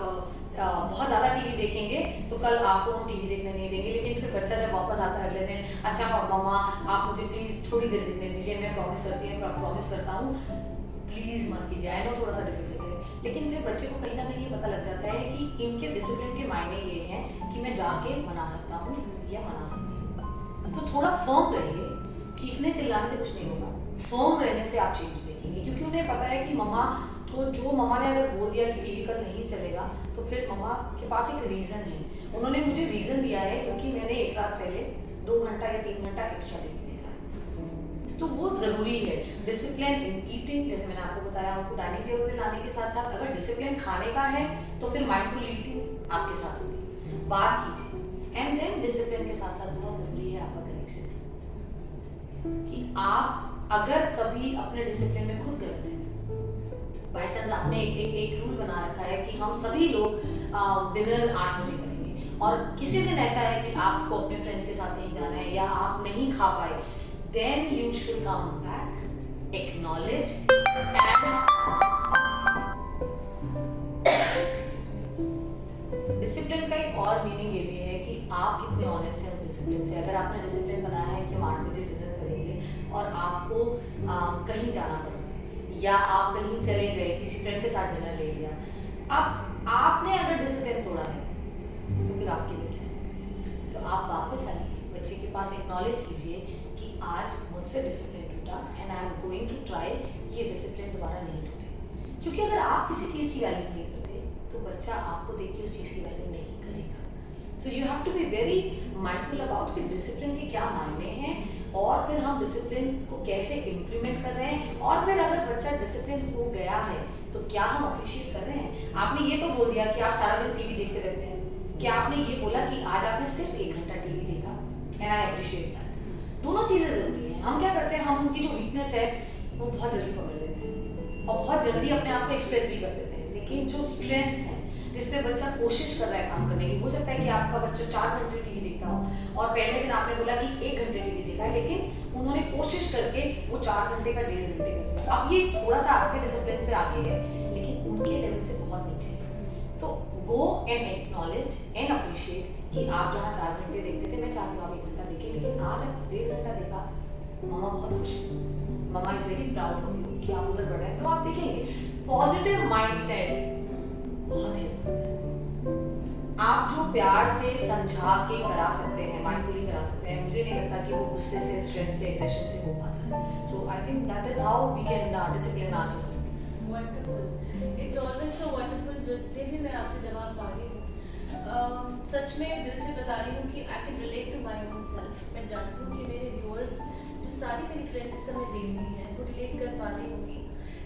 बहुत ज़्यादा टीवी देखेंगे तो कल आपको हम टीवी देखने नहीं देंगे, लेकिन फिर बच्चा जब वापस आता है अगले दिन, अच्छा मम्मा आप मुझे प्लीज़ थोड़ी देर देखने दीजिए, मैं प्रॉमिस करता हूँ, प्लीज़ मत कीजिए, आई नो थोड़ा सा डिफिकल्ट है। लेकिन फिर बच्चे को कहीं ना कहीं ये पता लग जाता है कि इनके डिसिप्लिन के मायने ये हैं कि मैं जाके मना सकता हूँ या मना सकती हूँ। तो थोड़ा फर्म रहिए, चीखने चिल्लाने से कुछ नहीं होगा, फर्म रहने से आप चेंज देखेंगे, क्योंकि उन्हें पता है कि मम्मा तो जो मम्मा ने अगर बोल दिया कि टीवी कल नहीं चलेगा, तो फिर मम्मा के पास एक रीज़न है, उन्होंने मुझे रीज़न दिया है क्योंकि मैंने एक रात पहले 2 घंटा या 3 घंटा एक्स्ट्रा टीवी देखा है। तो वो ज़रूरी है। डिसिप्लिन इन ईटिंग, जैसे मैंने आपको बताया, उनको डाइनिंग टेबल पे लाने के साथ साथ अगर डिसिप्लिन खाने का है तो फिर माइंडफुल ईटिंग आपके साथ होगी, बात कीजिए। एंड देन डिसिप्लिन के साथ साथ बहुत ज़रूरी है आपका कनेक्शन, कि आप अगर कभी अपने डिसिप्लिन में खुद गलत हैं, बाय चांस आपने एक रूल बना रखा है कि हम सभी लोग डिनर 8 बजे करेंगे, और किसी दिन ऐसा है कि आपको अपने फ्रेंड्स के साथ नहीं जाना है या आप नहीं खा पाए, then you should come back, acknowledge and discipline का एक और मीनिंग ये भी है कि आप कितने ऑनेस्ट हैं उस डिसिप्लिन से। अगर आपने डिसिप्लिन बनाया है कि हम 8 बजे डिनर करेंगे और आपको कहीं जाना पड़ा या आप कहीं चले गए, किसी फ्रेंड के साथ डिनर ले लिया, अब आपने अगर डिसिप्लिन तोड़ा है तो फिर आपके लिए क्या है? तो आप वापस आइए, बच्चे के पास एक्नॉलेज कीजिए कि आज मुझसे डिसिप्लिन टूटा and I am going to try ये डिसिप्लिन दोबारा नहीं टूटे। क्योंकि अगर आप किसी चीज़ की वैल्यू नहीं करते तो बच्चा आपको देख के उस चीज़ की वैल्यू नहीं करेगा। So you have to be very mindful about कि डिसिप्लिन के क्या मायने हैं और फिर हम डिसिप्लिन को कैसे इम्प्लीमेंट कर रहे हैं, और फिर अगर बच्चा डिसिप्लिन हो गया है तो क्या हम अप्रिशिएट कर रहे हैं। आपने ये तो बोल दिया कि आप सारा दिन टीवी देखते रहते हैं, क्या आपने ये बोला कि आज आपने सिर्फ 1 घंटा टीवी देखा, एंड आई अप्रिशिएट दैट। दोनों चीज़ें ज़रूरी हैं। हम क्या करते हैं, हम उनकी जो वीकनेस है वो बहुत जल्दी पकड़ लेते हैं और बहुत जल्दी अपने आप को एक्सप्रेस भी कर देते हैं, लेकिन जो स्ट्रेंथ्स हैं जिसपे बच्चा कोशिश कर रहा है काम करने की, हो सकता है कि आपका बच्चा 4 घंटे टीवी देखता हो और पहले दिन आपने बोला कि 1 घंटे टीवी देखा है, लेकिन उन्होंने कोशिश करके वो 4 घंटे का 1.5 घंटे कर दिया। अब ये थोड़ा सा आपके डिसिप्लिन से आगे है लेकिन उनके लेवल से बहुत नीचे है। तो go and acknowledge and appreciate कि आप जहाँ 4 घंटे देखते थे, मैं चाहती हूँ आप 1 घंटा देखें, लेकिन आज आप 1.5 घंटा देखा, मामा बहुत खुश है, mama is very proud of you कि आप उधर बढ़ रहे हैं। तो आप देखेंगे पॉजिटिव माइंडसेट बहुत है। आप जो प्यार से समझा के करा सकते हैं, माइंडफुली करा सकते हैं, मुझे नहीं लगता कि वो गुस्से से, स्ट्रेस से, एग्रेशन से हो पाता है। So I think that is how we can discipline our children. Wonderful, it's always so wonderful. जो भी मैं आपसे जवाब पा रही हूँ, सच में दिल से बता रही हूँ कि I can relate to my own self. मैं जानती हूँ कि मेरे व्यूअर्स, जो सारी मेरी फ्रेंड्स इस समय देख रही हैं, वो रिलेट कर पा रही होंगी।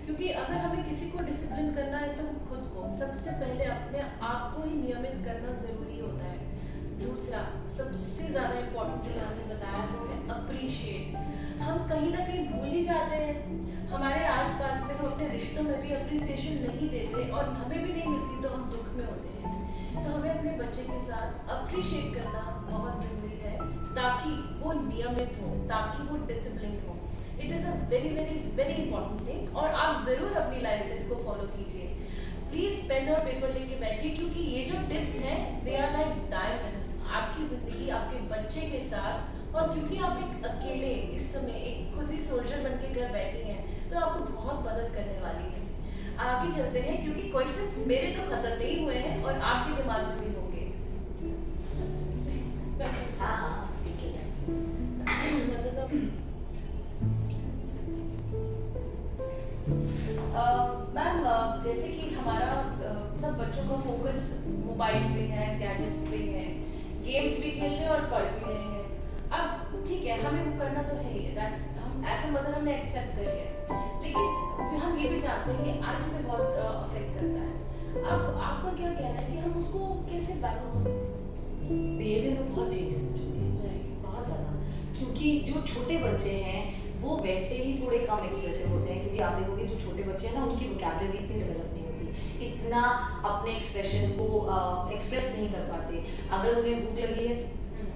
क्योंकि अगर हमें किसी को डिसिप्लिन करना है तो खुद को सबसे पहले अपने आप को ही नियमित करना ज़रूरी होता है। दूसरा सबसे ज़्यादा इम्पोर्टेंट जो आपने बताया वो है अप्रिशिएट। हम कहीं ना कहीं भूल ही जाते हैं, हमारे आसपास में हम अपने रिश्तों में भी अप्रिसिएशन नहीं देते और हमें भी नहीं मिलती तो हम दुख में होते हैं। तो हमें अपने बच्चे के साथ अप्रिशिएट करना बहुत ज़रूरी है ताकि वो नियमित हो, ताकि वो डिसिप्लिन हो। It is a very very very important thing और आप ज़रूर अपनी लाइफ में इसको फॉलो कीजिए। प्लीज़ पेन और पेपर लेके बैठिए, क्योंकि ये जो टिप्स हैं दे आर लाइक डायमंड्स आपकी ज़िंदगी, आपके बच्चे के साथ। और क्योंकि आप एक अकेले इस समय एक खुद ही सोल्जर बन के घर बैठी हैं तो आपको बहुत मदद करने वाली है। आगे चलते हैं क्योंकि क्वेश्चंस मेरे तो खत्म नहीं हुए हैं और आपके दिमाग में भी होंगे। हाँ हाँ ठीक है। मैम, जैसे कि हमारा सब बच्चों का फोकस मोबाइल पे है, गैजेट्स पे है, गेम्स भी खेल रहे हैं और पढ़ भी रहे हैं। अब ठीक है, हमें वो करना तो है ही, दैट हम एज अ मदर हमने एक्सेप्ट कर लिया, लेकिन हम ये भी जानते हैं कि आइज पे बहुत अफेक्ट करता है। अब आपका क्या कहना है कि हम उसको कैसे बैलेंस करें? बिहेवियर में बहुत चेंज हो चुके हैं, बहुत ज़्यादा, क्योंकि जो छोटे बच्चे हैं वो वैसे ही थोड़े कम एक्सप्रेसिव होते हैं। क्योंकि आप देखोगे जो छोटे बच्चे हैं ना, उनकी वोकैबुलरी इतनी डेवलप नहीं होती, इतना अपने एक्सप्रेशन को एक्सप्रेस नहीं कर पाते। अगर उन्हें भूख लगी है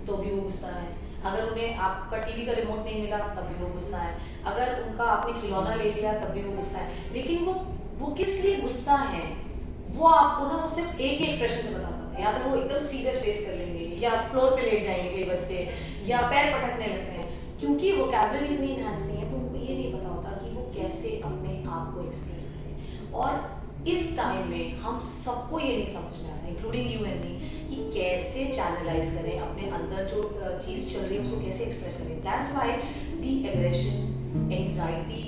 तो भी वो गुस्सा है, अगर उन्हें आपका टीवी का रिमोट नहीं मिला तब भी वो गुस्सा है, अगर उनका आपने खिलौना ले लिया तब भी वो गुस्सा है। लेकिन वो किस लिए गुस्सा है वो आपको ना वो सिर्फ एक ही एक्सप्रेशन से बता पाते हैं। या तो वो एकदम सीरियस फेस कर लेंगे, या फ्लोर पे लेट जाएंगे बच्चे, या पैर पटकने लगते हैं, क्योंकि वोकैबुलरी इतनी इनहैंस नहीं है तो उनको ये नहीं पता होता कि वो कैसे अपने आप को एक्सप्रेस करें। और इस टाइम में हम सबको ये नहीं समझ में आ रहा है, इंक्लूडिंग यू एंड मी, कि कैसे चैनलाइज करें अपने अंदर जो चीज़ चल रही है उसको कैसे एक्सप्रेस करें। That's why the aggression, anxiety,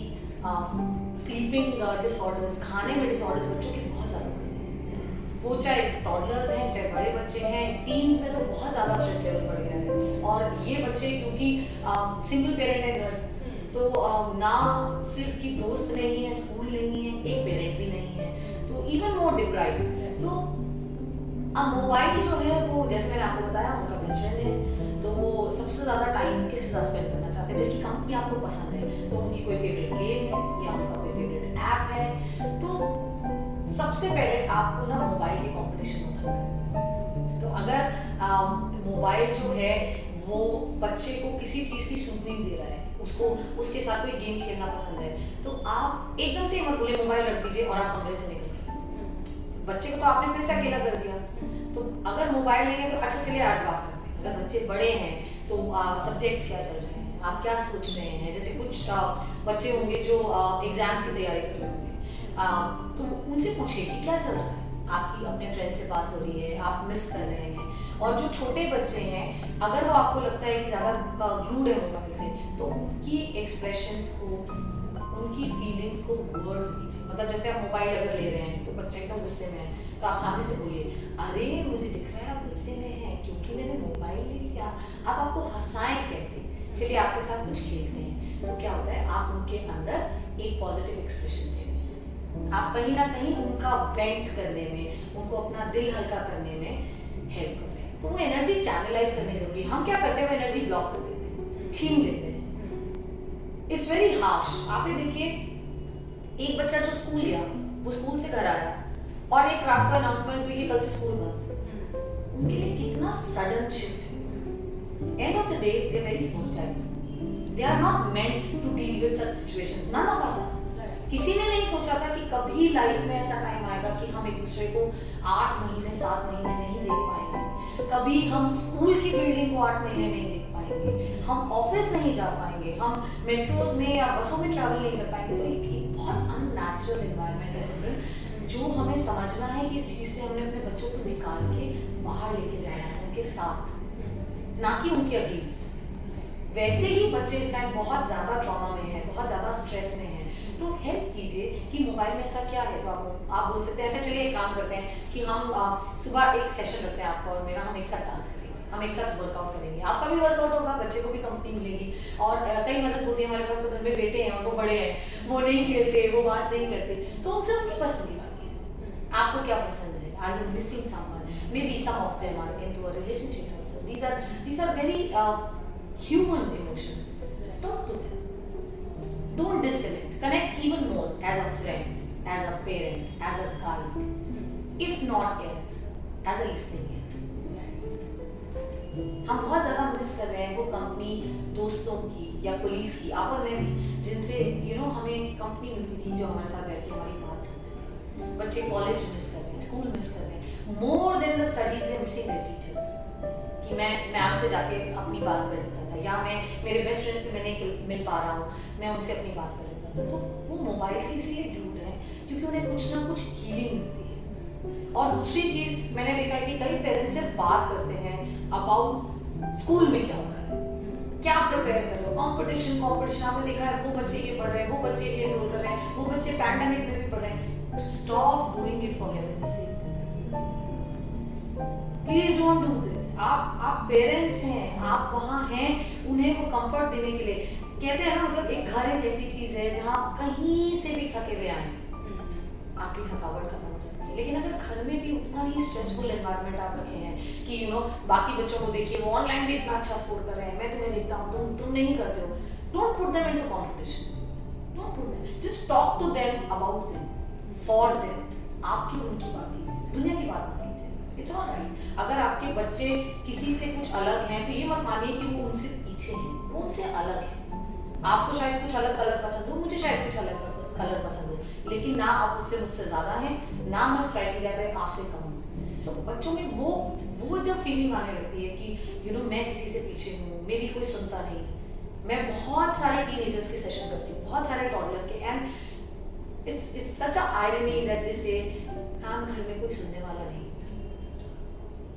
sleeping disorders, खाने में डिसऑर्डर्स बच्चों के बहुत ज़्यादा बढ़ गए हैं। वो चाहे टॉडलर्स हैं, चाहे बड़े बच्चे हैं, टीन्स में तो बहुत ज़्यादा स्ट्रेस लेवल बढ़ गया है। और ये बच्चे क्योंकि सिंगल पेरेंट है घर, तो ना सिर्फ कि दोस्त नहीं है, स्कूल नहीं है, एक पेरेंट भी नहीं है, तो इवन मोर डिप्राइव। तो अब मोबाइल जो है वो, जैसे मैंने आपको बताया, उनका बेस्ट फ्रेंड है, तो वो सबसे ज़्यादा टाइम किसके साथ स्पेंड करना चाहते हैं, जिसकी कंपनी आपको पसंद है। तो उनकी कोई फेवरेट गेम है या उनका कोई फेवरेट ऐप है, तो सबसे पहले आपको ना मोबाइल के कंपटीशन होता है। तो अगर मोबाइल जो है वो बच्चे को किसी चीज़ की सूदनिंग दे रहा है, उसको उसके साथ कोई गेम खेलना पसंद है, तो आप एकदम से मत बोले मोबाइल रख दीजिए और आप कमरे से निकल गए। बच्चे को तो आपने फिर से अकेला कर दिया, तो अगर मोबाइल नहीं है तो अच्छा चलिए आज बात करते हैं। अगर बच्चे बड़े हैं तो सब्जेक्ट्स क्या चल रहे हैं, आप क्या सोच रहे हैं। जैसे कुछ बच्चे होंगे जो एग्जाम्स की तैयारी कर रहे होंगे, तो उनसे पूछिए कि क्या चल रहा है, आपकी अपने फ्रेंड से बात हो रही है, आप मिस कर रहे हैं। और जो छोटे बच्चे हैं, अगर वो आपको लगता है कि ज़्यादा ग्लूड है मोबाइल से, तो उनकी एक्सप्रेशंस को, उनकी फीलिंग्स को वर्ड्स दीजिए। मतलब जैसे आप मोबाइल अगर ले रहे हैं तो बच्चे एकदम गुस्से में है, तो आप सामने से बोलिए, अरे मुझे दिख रहा है आप गुस्से में हैं क्योंकि मैंने मोबाइल ले लिया। आप आपको हंसाएं कैसे, चलिए आपके साथ कुछ खेलते हैं। तो क्या होता है, आप उनके अंदर एक पॉजिटिव एक्सप्रेशन दे रहे हैं, आप कहीं ना कहीं उनका वेंट करने में, उनको अपना दिल हल्का करने में हेल्प कर रहे हैं। तो वो एनर्जी चैनलाइज करनी जरूरी है। हम क्या करते हैं, वो एनर्जी ब्लॉक कर देते हैं, छीन लेते हैं। It's very harsh. आप ये देखिए, एक बच्चा जो स्कूल गया, वो स्कूल से घर आया और एक रात को अनाउंसमेंट हुई कि कल से स्कूल बंद। उनके लिए कितना सडन शिफ्ट है। End of the day they very fragile, they are not meant to deal with such situations, none of us. किसी ने नहीं सोचा था कि कभी लाइफ में ऐसा टाइम आएगा कि हम एक दूसरे को 8 महीने 7 महीने नहीं देख पाएंगे, कभी हम स्कूल की बिल्डिंग को 8 महीने नहीं देख पाएंगे, हम ऑफिस नहीं जा पाएंगे, हम मेट्रोज में या बसों में ट्रैवल नहीं कर पाएंगे। तो एक बहुत अननेचुरल एनवायरनमेंट है सिमरन, जो हमें समझना है कि इस चीज़ से हमने अपने बच्चों को निकाल के बाहर लेके जाना है, उनके साथ, ना कि उनके अगेंस्ट। वैसे ही बच्चे इस टाइम बहुत ज़्यादा ट्रॉमा में है, बहुत ज़्यादा स्ट्रेस में है, तो हेल्प कीजिए कि मोबाइल में ऐसा क्या है। तो आप बोल सकते हैं, अच्छा चलिए एक काम करते हैं कि हम सुबह एक सेशन रखते हैं आपका और मेरा, हम एक साथ डांस करेंगे, हम एक साथ वर्कआउट करेंगे, आपका भी वर्कआउट होगा, बच्चे को भी कंपनी मिलेगी। और कई मदद होती है, हमारे पास तो घर में बेटे हैं और वो बड़े हैं, वो नहीं खेलते, वो बात नहीं करते, तो उनसे उनकी पसंद की बात कीजिए। आपको क्या पसंद है, are you missing someone, maybe some of them are into a relationship also, these are very human emotions. Talk to them, don't disconnect, connect even more as a friend, as a parent, as a guide, if not else as a listening ear. हम बहुत ज़्यादा miss कर रहे हैं वो company, दोस्तों की या पुलिस की, आप और मैं भी, जिनसे हमें कंपनी मिलती थी, जो हमारे साथ बैठ के हमारी बात सुनते थे। बच्चे कॉलेज मिस कर रहे हैं, स्कूल मिस कर रहे हैं, more than the studies they missing there teachers. कि मैं आपसे जाके अपनी बात कर लेता था, या मैं मेरे बेस्ट फ्रेंड से मैं नहीं मिल पा रहा हूँ, मैं उनसे अपनी बात कर लेता था। तो वो मोबाइल से इसीलिए दूर है क्योंकि उन्हें कुछ ना कुछ हीलिंग मिलती है। और दूसरी चीज़ मैंने देखा है कि कई पेरेंट्स से बात करते हैं अबाउट स्कूल में क्या हो रहा है, क्या प्रिपेयर कर रहे हो, कंपटीशन। आपने देखा है, वो बच्चे ये पढ़ रहे हैं, वो बच्चे ये एनरोल कर रहे हैं, वो बच्चे पैंडेमिक में भी पढ़ रहे हैं। Stop doing it for heaven's sake, please don't do this. आप पेरेंट्स हैं, आप वहाँ हैं उन्हें वो कंफर्ट देने के लिए। कहते हैं ना, मतलब एक घर एक ऐसी चीज है जहाँ कहीं से भी थके हुए आए, आपकी थकावट खत्म हो जाती है। लेकिन अगर घर में भी उतना ही स्ट्रेसफुल एनवायरनमेंट आप रखे हैं कि बाकी बच्चों को देखिए वो ऑनलाइन भी इतना अच्छा स्कोर कर रहे हैं, मैं तुम्हें देखता हूँ, तुम नहीं करते हो, don't put them into competition, don't put them, just talk to them about them, for them. आपकी उनकी बात कीजिए, दुनिया की बात मत कीजिए। It's alright. अगर आपके बच्चे किसी से कुछ अलग हैं तो ये मत मानिए कि वो उनसे पीछे हैं, वो उनसे अलग है। आपको शायद कुछ अलग कलर पसंद हो, मुझे शायद कुछ अलग कलर पसंद हो, लेकिन ना आप उससे मुझसे ज़्यादा हैं, ना मैं उस क्राइटेरिया पे आपसे कम हूँ। सो बच्चों में वो जब फीलिंग आने लगती है कि मैं किसी से पीछे हूँ, मेरी कोई सुनता नहीं। मैं बहुत सारे टीनेजर्स के सेशन करती हूँ, बहुत सारे टॉडलर्स के, and it's such a irony that they से, मैम घर में कोई सुनने वाला नहीं,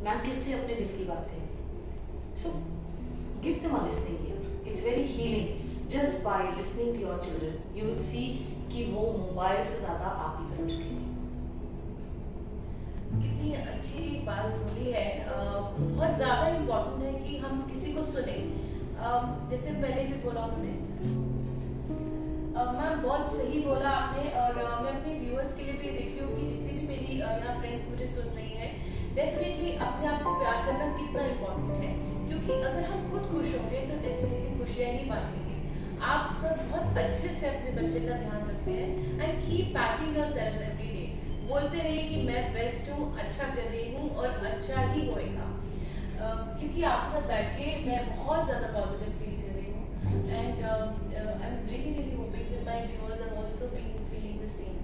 मैम किससे अपने दिल की बात करें। So give them a listening ear, it's very healing. Just by listening to your children you will see कि वो मोबाइल से ज़्यादा आपकी तरफ झुकेंगे। कितनी अच्छी बात बोली है। बहुत ज़्यादा इम्पोर्टेंट है कि हम किसी को सुने। जैसे पहले भी बोला उन्होंने, मैम बहुत सही बोला आपने। और मैं अपने व्यूअर्स के लिए भी देख रही हूँ कि जितनी भी मेरी यहाँ फ्रेंड्स मुझे सुन रही हैं, डेफिनेटली अपने आप को प्यार करना कितना इम्पोर्टेंट है, क्योंकि अगर हम खुद खुश होंगे तो डेफिनेटली खुशियाँ ही बांटेंगे। आप सब बहुत अच्छे से अपने बच्चे का ध्यान रख रहे हैं, and keep patching yourself every day. बोलते रहिए कि मैं बेस्ट हूँ, अच्छा कर रही हूँ और अच्छा ही होएगा। क्योंकि आपके साथ बैठ के मैं बहुत ज़्यादा पॉजिटिव फील कर रही हूँ, and I am really hoping that my viewers are also feeling the same.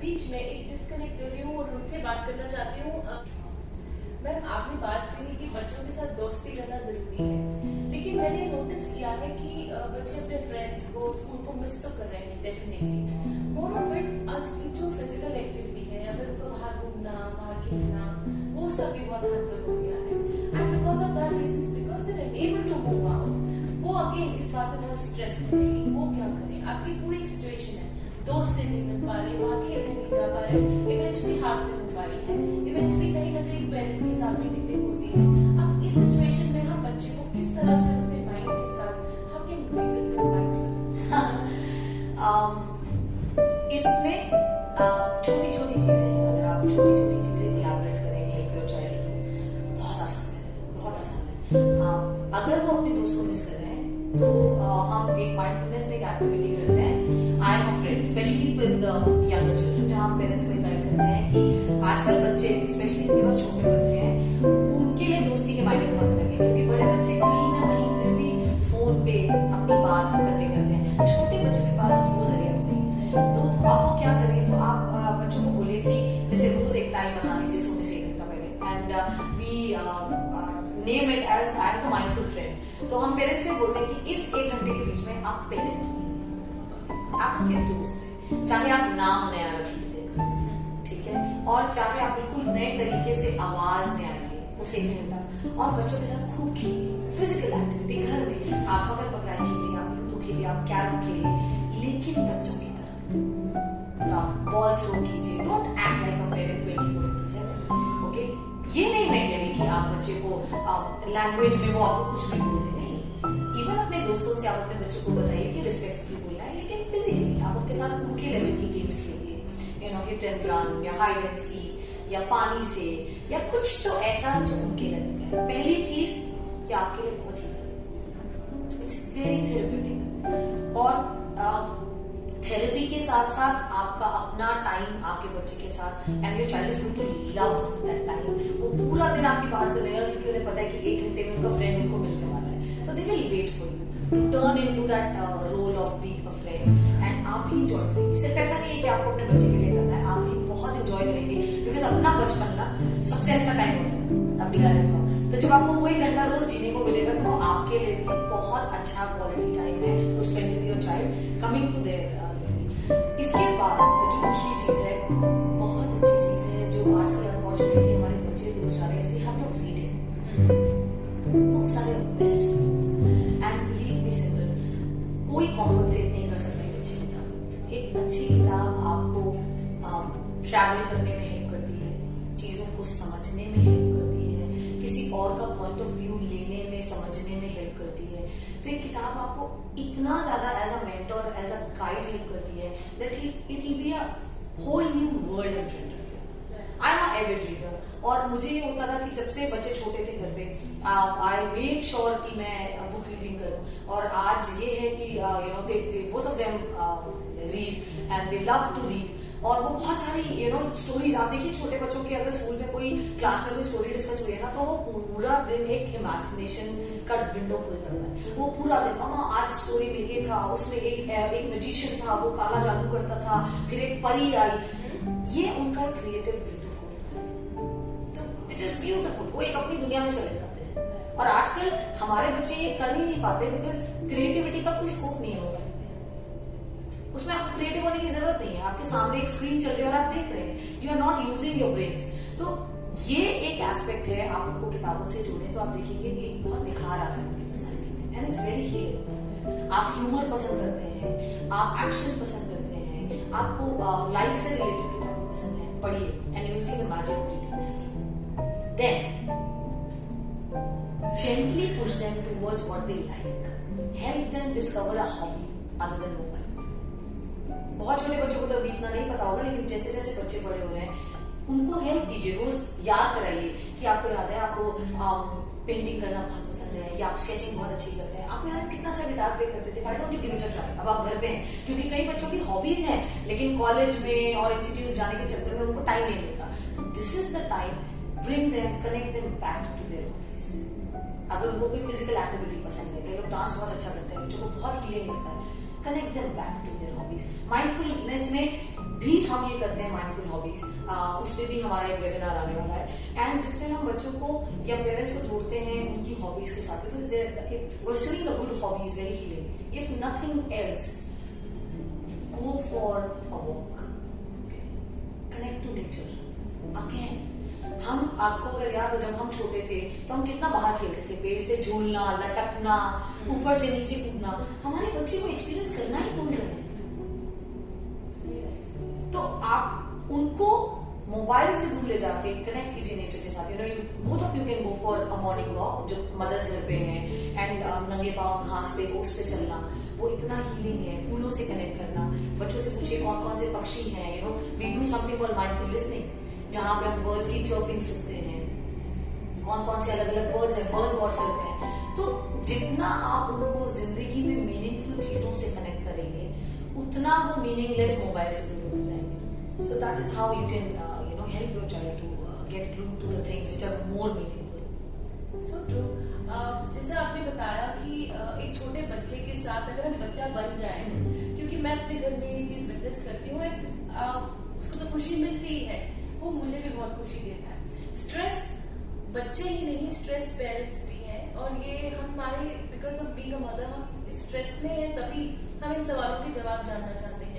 बीच में एक डिस्कनेक्ट कर रही हूँ और उनसे बात करना चाहती हूँ। मैम आपने बात करी कि बच्चों के साथ दोस्ती करना जरूरी है, लेकिन मैंने नोटिस किया है कि बच्चे अपने फ्रेंड्स को, स्कूल को मिस तो कर रहे हैं डेफिनेटली। मोर ऑफ इट आज की जो फिजिकल एक्टिविटी है, अगर उनको बाहर घूमना, बाहर खेलना, वो सब भी बहुत हद तक हो गया है। And because of that reasons, because they are unable to move out, वो अगेन इस बात में बहुत स्ट्रेस करें कि वो क्या करें। आपकी पूरी सिचुएशन है, दोस्त से नहीं मिल पा रहे, वहाँ खेलने नहीं जा पा रहे, इवेंचुअली हाथ में मोबाइल है, इवेंचुअली कहीं ना कहीं पेरेंट के साथ मीटिंग होती है। अब इस सिचुएशन में हम बच्चे को किस तरह से उसके माइंड के साथ how can we make them mindful? इसमें छोटी छोटी चीजें, अगर आप छोटी छोटी चीजें कोलैबोरेट करें, हेल्प योर चाइल्ड टू, बहुत आसान है, बहुत आसान है। अगर वो अपने दोस्त को मिस कर रहे हैं तो हम एक माइंडफुलनेस में एक एक्टिविटी करते हैं, I am a friend, specially with younger children, जहाँ हम पेरेंट्स को गाइड करते हैं कि आजकल बच्चे, स्पेशली जिनके पास छोटे बच्चे हैं, उनके लिए दोस्ती के मायने बहुत अलग है, क्योंकि बड़े बच्चे कहीं ना कहीं फिर भी फोन पे अपनी बात करते हैं, छोटे बच्चों के पास वो जरिया नहीं है। तो आप वो क्या करें, तो आप बच्चों को बोलिए कि जैसे रोज एक टाइम बना लीजिए सोने से 1 घंटा पहले, and we name it as I am the mindful friend. तो हम पेरेंट्स को बोलते हैं कि इस 1 घंटे के बीच में आप पेरेंट नहीं, आप उनके दोस्त हैं, चाहे आप नाम नया रख लीजिए, ठीक है, और चाहे आप बिल्कुल नए तरीके से आवाज में आएंगे उस 1 घंटा, और बच्चों के साथ खूब खेलिए, फिजिकल एक्टिविटी घर में, आप पकड़ पकड़ाई खेलिए, आप लूडो खेलिए, आप कैरम खेलिए, लेकिन बच्चों की तरह बॉल थ्रो कीजिए, don't act like a parent 24/7, okay. ये नहीं मैं कह रही कि आप बच्चे को लैंग्वेज में वो आपको कुछ भी बोल दे, नहीं, इवन अपने दोस्तों से आप अपने बच्चों को बताइए कि रिस्पेक्टफुली बोलना है, लेकिन फिजिकली आप उनके साथ उनके लेवल की गेम्स खेलिए, you know, hit and run या हाइड एंड सीक या पानी से, या कुछ तो ऐसा जो उनके लेवल का है। पहली चीज ये आपके लिए बहुत ही, इट्स वेरी थेरेप्यूटिक, और थेरेपी के साथ साथ आपका अपना टाइम आपके बच्चे के साथ, and your child is going to love that time. वो पूरा दिन आपकी बात सुनेगा, क्योंकि उन्हें पता है कि 1 घंटे में उनका फ्रेंड उनको मिलने वाला है, तो they will wait for you to turn into that role of being a friend, and आप भी एंजॉय करेंगे। सिर्फ ऐसा नहीं है कि आपको अपने बच्चे के लिए करना है, आप भी बहुत एंजॉय करेंगे, बिकॉज अपना बचपन ना सबसे अच्छा टाइम होता है अपनी लाइफ का। तो जब आपको वो 1 घंटा रोज जीने को मिलेगा, तो वो आपके लिए भी बहुत अच्छा क्वालिटी टाइम है to spend with your child coming to there. इसके बाद जो दूसरी चीज है, बहुत अच्छी चीज है, जो आजकल अनफॉर्चुनेटली हमारे बच्चे दूर जा रहे हैं, इसे हैबिट ऑफ रीडिंग। बहुत सारे best friends, and believe me simple, कोई कॉम्पनसेट नहीं कर सकता एक अच्छी किताब। एक अच्छी किताब आपको ट्रैवल करने में हेल्प करती है, चीजों को समझने में हेल्प करती है, किसी और का पॉइंट ऑफ व्यू लेने में, समझने में हेल्प करती है। तो एक किताब आपको इतना ज्यादा as a mentor, as a guide help करती है that it will be a whole new world in front of you. I am a avid reader, और मुझे ये होता था कि जब से बच्चे छोटे थे घर पे, आई मेड श्योर कि मैं बुक रीडिंग करूं, और आज ये है कि you know they both of them read and they love to read, और वो बहुत सारी यू नो स्टोरीज, आप देखिए छोटे बच्चों के अगर स्कूल में कोई क्लास में कोई स्टोरी डिस्कस हुई है ना, तो वो पूरा दिन एक इमेजिनेशन का विंडो खुल जाता है। वो पूरा दिन, मामा आज स्टोरी में ये था, उसमें एक मैजिशियन था, वो काला जादू करता था, फिर एक परी आई, ये उनका क्रिएटिव विंडो खोलता है। तो इट इज ब्यूटीफुल, वो एक अपनी दुनिया में चले जाते हैं। और आजकल हमारे बच्चे ये कर ही नहीं पाते, बिकॉज क्रिएटिविटी का कोई स्कोप नहीं है मोबाइल में, उसमें आपको क्रिएटिव होने की जरूरत नहीं है। आपके सामने एक स्क्रीन चल रही है और आप देख रहे हैं, you are not using your brains. तो ये एक एस्पेक्ट है, आप उनको किताबों से जोड़ें तो आप देखेंगे एक बहुत निखार आता है उनकी पर्सनैलिटी में, एंड इट्स वेरी हीलिंग। आप ह्यूमर पसंद करते हैं, आप एक्शन पसंद करते हैं, आपको लाइफ से रिलेटेड किताबें पसंद है, पढ़िए, and you will see the magic of reading. Then gently push them towards what they like, help them discover a hobby other than mobile। बहुत छोटे बच्चों को तो अभी इतना नहीं पता होगा, लेकिन जैसे जैसे बच्चे बड़े हो रहे हैं उनको हेल्प कीजिए, रोज याद कराइए कि आपको याद है आपको पेंटिंग करना बहुत पसंद है, या आप स्केचिंग बहुत अच्छी करते हैं, आपको याद है कितना अच्छा गिटार प्ले करते थे, why don't you give it a try. अब आप घर पे हैं, क्योंकि कई बच्चों की हॉबीज हैं लेकिन कॉलेज में और इंस्टीट्यूट जाने के चक्कर में उनको टाइम नहीं मिलता। तो this is the time, bring them, connect them back to their hobbies. अगर उनको कोई फिजिकल एक्टिविटी पसंद है, कई लोग डांस बहुत अच्छा करते हैं, बच्चों को बहुत हीलिंग मिलता है, connect them back to their hobbies. Mindfulness में भी हम ये करते हैं माइंडफुल हॉबीज, उस पर भी हमारा एक वेबिनार आने वाला है एंड जिसमें हम बच्चों को या पेरेंट्स को जोड़ते हैं उनकी हॉबीज के साथ, because pursuing a good hobby is very healing. If nothing else, go for a walk, connect to nature. Again, हम आपको अगर याद हो जब हम छोटे थे तो हम कितना बाहर खेलते थे, पेड़ से झूलना, लटकना, ऊपर से नीचे कूदना. हमारे बच्चे को एक्सपीरियंस करना ही भूल रहे हैं. तो आप उनको मोबाइल से दूर ले जाके कनेक्ट कीजिए नेचर के साथ. Both of you can go for a morning walk जो मदर्स घर पे हैं एंड नंगे पाँव घास पे ओस पे चलना, वो इतना हीलिंग है. फूलों से कनेक्ट करना, बच्चों से पूछिए कौन कौन से पक्षी हैं. We do something called mindful listening जहाँ पे हम बर्ड्स की चर्पिंग सुनते हैं, कौन कौन से अलग अलग बर्ड्स हैं, बर्ड्स वॉच करते हैं. तो जितना आप उनको जिंदगी में मीनिंगफुल चीजों से कनेक्ट करेंगे उतना वो मीनिंगलेस मोबाइल से दूर होते जाएंगे. So that is how you can help your child to get glued to the things which are more meaningful. So true. जैसे आपने बताया कि एक छोटे बच्चे के साथ अगर हम बच्चा बन जाए, क्योंकि मैं अपने घर में ये चीज विटनेस करती हूँ, उसको तो खुशी मिलती ही है, वो मुझे भी बहुत खुशी देता है. स्ट्रेस बच्चे ही नहीं, स्ट्रेस पेरेंट्स भी हैं, और ये हमारे because of being a mother हम स्ट्रेस में है, तभी हम इन सवालों के जवाब जानना चाहते हैं.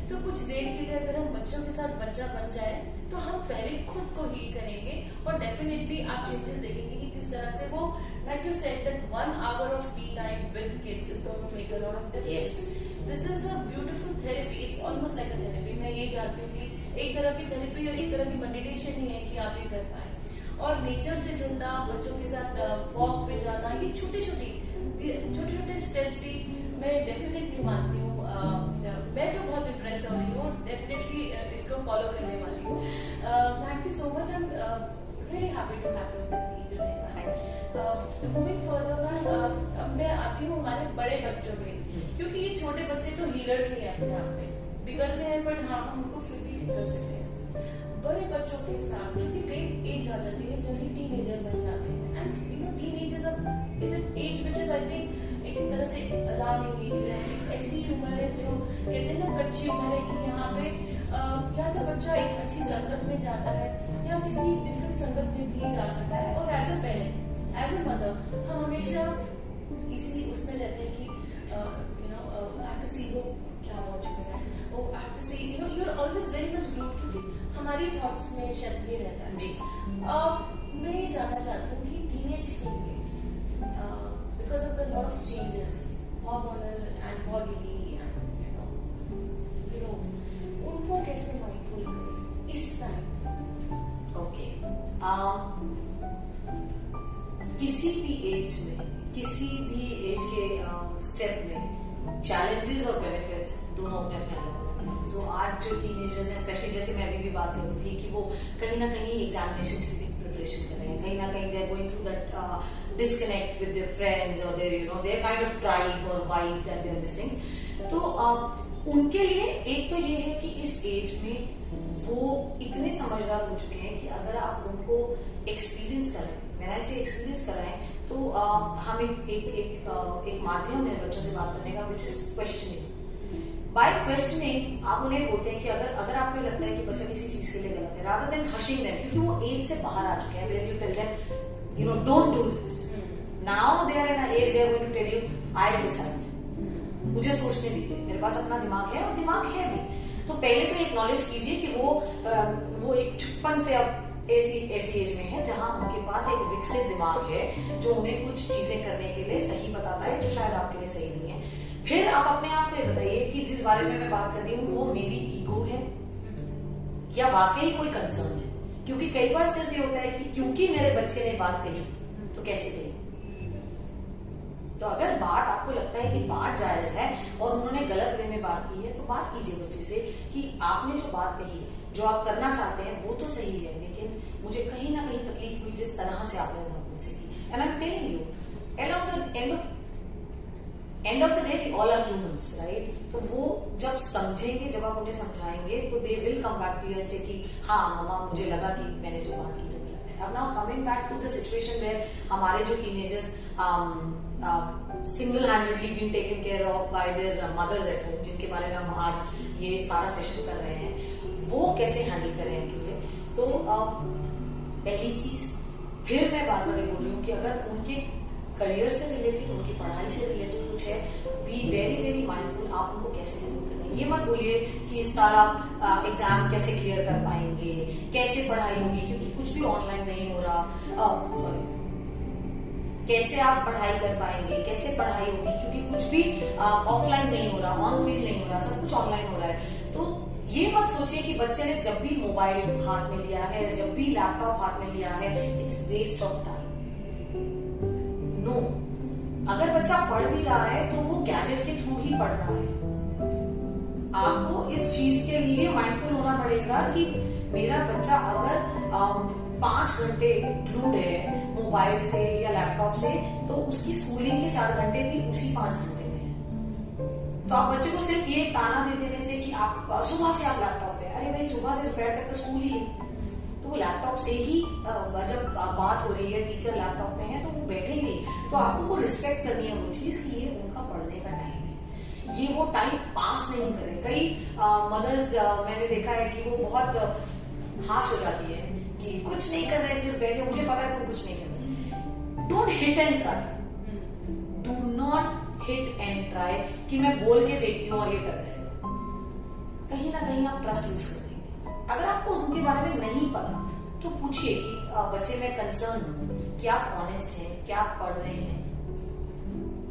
तो कुछ देर के लिए अगर हम बच्चों के साथ बच्चा बन जाए तो हम पहले खुद को हील करेंगे, और डेफिनेटली आप चेंजेस देखेंगे कि किस तरह से वो, like you said, that 1 hour of me time with kids is going to make a lot of difference. Yes. This is a beautiful therapy. It's almost like a therapy. मैं ये जानती हूँ कि एक तरह की थेरेपी और एक तरह की मेडिटेशन ही है कि आप ये कर पाए. और नेचर से जुड़ना, बच्चों के साथ वॉक पे जाना, ये छोटे छोटे स्टेप्स ही मैं डेफिनेटली मानती हूँ. मैं तो बहुत इम्प्रेस हो रही हूँ, डेफिनेटली इसको फॉलो करने वाली हूँ. Thank you so much. I am really happy to have you with me today. Moving further, मैं आती हूँ हमारे बड़े बच्चों में, क्योंकि ये छोटे बच्चे तो हीलर्स ही हैं अपने आप में, बिगड़ते हैं बट हाँ हम उनको फिर भी ठीक कर सकते हैं. बड़े बच्चों के साथ क्योंकि कई एज आ जाती है जब ये टीनेजर बन जाते हैं, and teenage is an age which is I think एक तरह से अलार्मिंग एज है. ऐसी उम्र है जो कहते हैं ना कच्ची उम्र है कि यहाँ पे या तो बच्चा एक अच्छी संगत में जाता है या किसी डिफरेंट संगत में भी जा सकता है. और as a parent, as a mother, हम हमेशा इसी उसमें रहते हैं कि आई हैव टू सी वो क्या वॉच कर रहा है, वो I have to see you are always very much glued, क्योंकि हमारी थॉट्स में शायद ये रहता है. जी. मैं ये जानना चाहती हूँ कि टीनेज के लिए because of the lot of changes, hormonal and bodily, and उनको कैसे mindful करें इस टाइम? ओके. किसी भी एज में, किसी भी एज के स्टेप में चैलेंजेस और बेनिफिट्स दोनों अपने अपने अलग हैं. सो आज जो टीनेजर्स हैं, स्पेशली जैसे मैं अभी भी बात कर रही थी कि वो कहीं ना कहीं एग्जामिनेशन की भी प्रिपरेशन कर रहे हैं, कहीं ना कहीं they are going through that disconnect with their friends or their kind of tribe or vibe that they're missing. तो उनके लिए एक तो ये है कि इस एज में वो इतने समझदार हो चुके हैं कि अगर आप उनको एक्सपीरियंस कराएं, मैंने ऐसे एक्सपीरियंस कराएं, तो हम एक माध्यम है बच्चों से बात करने का, which is questioning. By questioning आप उन्हें बोलते हैं कि अगर आपको लगता है कि बच्चा किसी चीज के लिए गलत है, rather than hushing them, क्योंकि वो एज से बाहर आ चुके हैं, where you tell them don't do this. Now they are in an age they are going to tell you I decide. मुझे सोचने दीजिए, मेरे पास अपना दिमाग है और दिमाग है भी. तो पहले तो एक्नॉलेज कीजिए कि वो एक छुपन से अब ऐसी एज में है जहां उनके पास एक विकसित दिमाग है जो उन्हें कुछ चीजें करने के लिए सही बताता है जो शायद आपके लिए सही नहीं है. फिर आप अपने आप को ये बताइए कि जिस बारे में मैं बात कर रही हूँ वो मेरी ईगो है या वाकई कोई कंसर्न है. क्योंकि कई बार सिर्फ ये होता है कि क्योंकि मेरे बच्चे ने बात कही तो कैसे कही. तो अगर बात आपको लगता है कि बात जायज है और उन्होंने गलत वे में बात की है तो बात कीजिए बच्चे से कि आपने जो बात कही, जो आप करना चाहते हैं वो तो सही है, लेकिन मुझे कहीं ना कहीं तकलीफ हुई जिस तरह से आपने बात मुझसे की. And I am telling you, end of the day we all are humans, right. तो वो जब समझेंगे, जब आप उन्हें समझाएंगे तो they will come back to you and say कि हाँ मम्मा मुझे लगा कि मैंने जो बात की वो गलत है. अब now coming back to the situation where हमारे जो teenagers single-handedly been taken care of by their mothers at home, जिनके बारे में हम आज ये सारा सेशन कर रहे हैं, वो कैसे हैंडल करें अकेले। तो पहली चीज, फिर मैं बार बार ये बोल रही हूँ कि अगर उनके करियर से रिलेटेड, उनकी पढ़ाई से रिलेटेड कुछ है, बी वेरी वेरी माइंडफुल आप उनको कैसे हैंडल करें। ये मत बोलिए कि इस साल आप एग्जाम कैसे क्लियर कर पाएंगे, कैसे पढ़ाई होगी, क्योंकि कुछ भी ऑनलाइन नहीं हो रहा, सॉरी, कैसे आप पढ़ाई कर पाएंगे, कैसे पढ़ाई होगी, क्योंकि कुछ भी ऑफलाइन नहीं हो रहा, ऑन फील्ड नहीं हो रहा, सब कुछ ऑनलाइन हो रहा है। तो ये मत सोचिए कि बच्चे ने जब भी मोबाइल हाथ में लिया है, जब भी लैपटॉप हाथ में लिया है, it's waste of time. No, अगर बच्चा पढ़ भी रहा है तो वो गैजेट के थ्रू ही पढ़ रहा है। आपको इस चीज के लिए माइंडफुल होना पड़ेगा कि मेरा बच्चा अगर 5 घंटे ग्लूड है मोबाइल से या लैपटॉप से, तो उसकी स्कूलिंग के 4 घंटे भी उसी 5 घंटे में है। तो आप बच्चे को सिर्फ ये ताना दे देने से कि आप सुबह से आप लैपटॉप पे, अरे भाई सुबह से दोपहर तक तो स्कूल ही है, तो वो लैपटॉप से ही जब बात हो रही है, टीचर लैपटॉप पे है तो वो बैठेंगे। तो आपको वो रिस्पेक्ट करनी है वो चीज कि ये उनका पढ़ने का टाइम है, ये वो टाइम पास नहीं करे। कई मदर्स मैंने देखा है कि वो बहुत हाश हो जाती है कि कुछ नहीं कर रहे, सिर्फ बैठे, मुझे पता है तुम कुछ नहीं कर रहे। Don't hit and try, do not hit and try कि मैं बोल के देखती हूँ और ये कर जाएगा। कहीं ना कहीं आप ट्रस्ट लूज कर देंगे। अगर आपको उनके बारे में नहीं पता तो पूछिए कि बच्चे मैं कंसर्न हूँ, क्या आप ऑनेस्ट हैं, क्या आप पढ़ रहे हैं,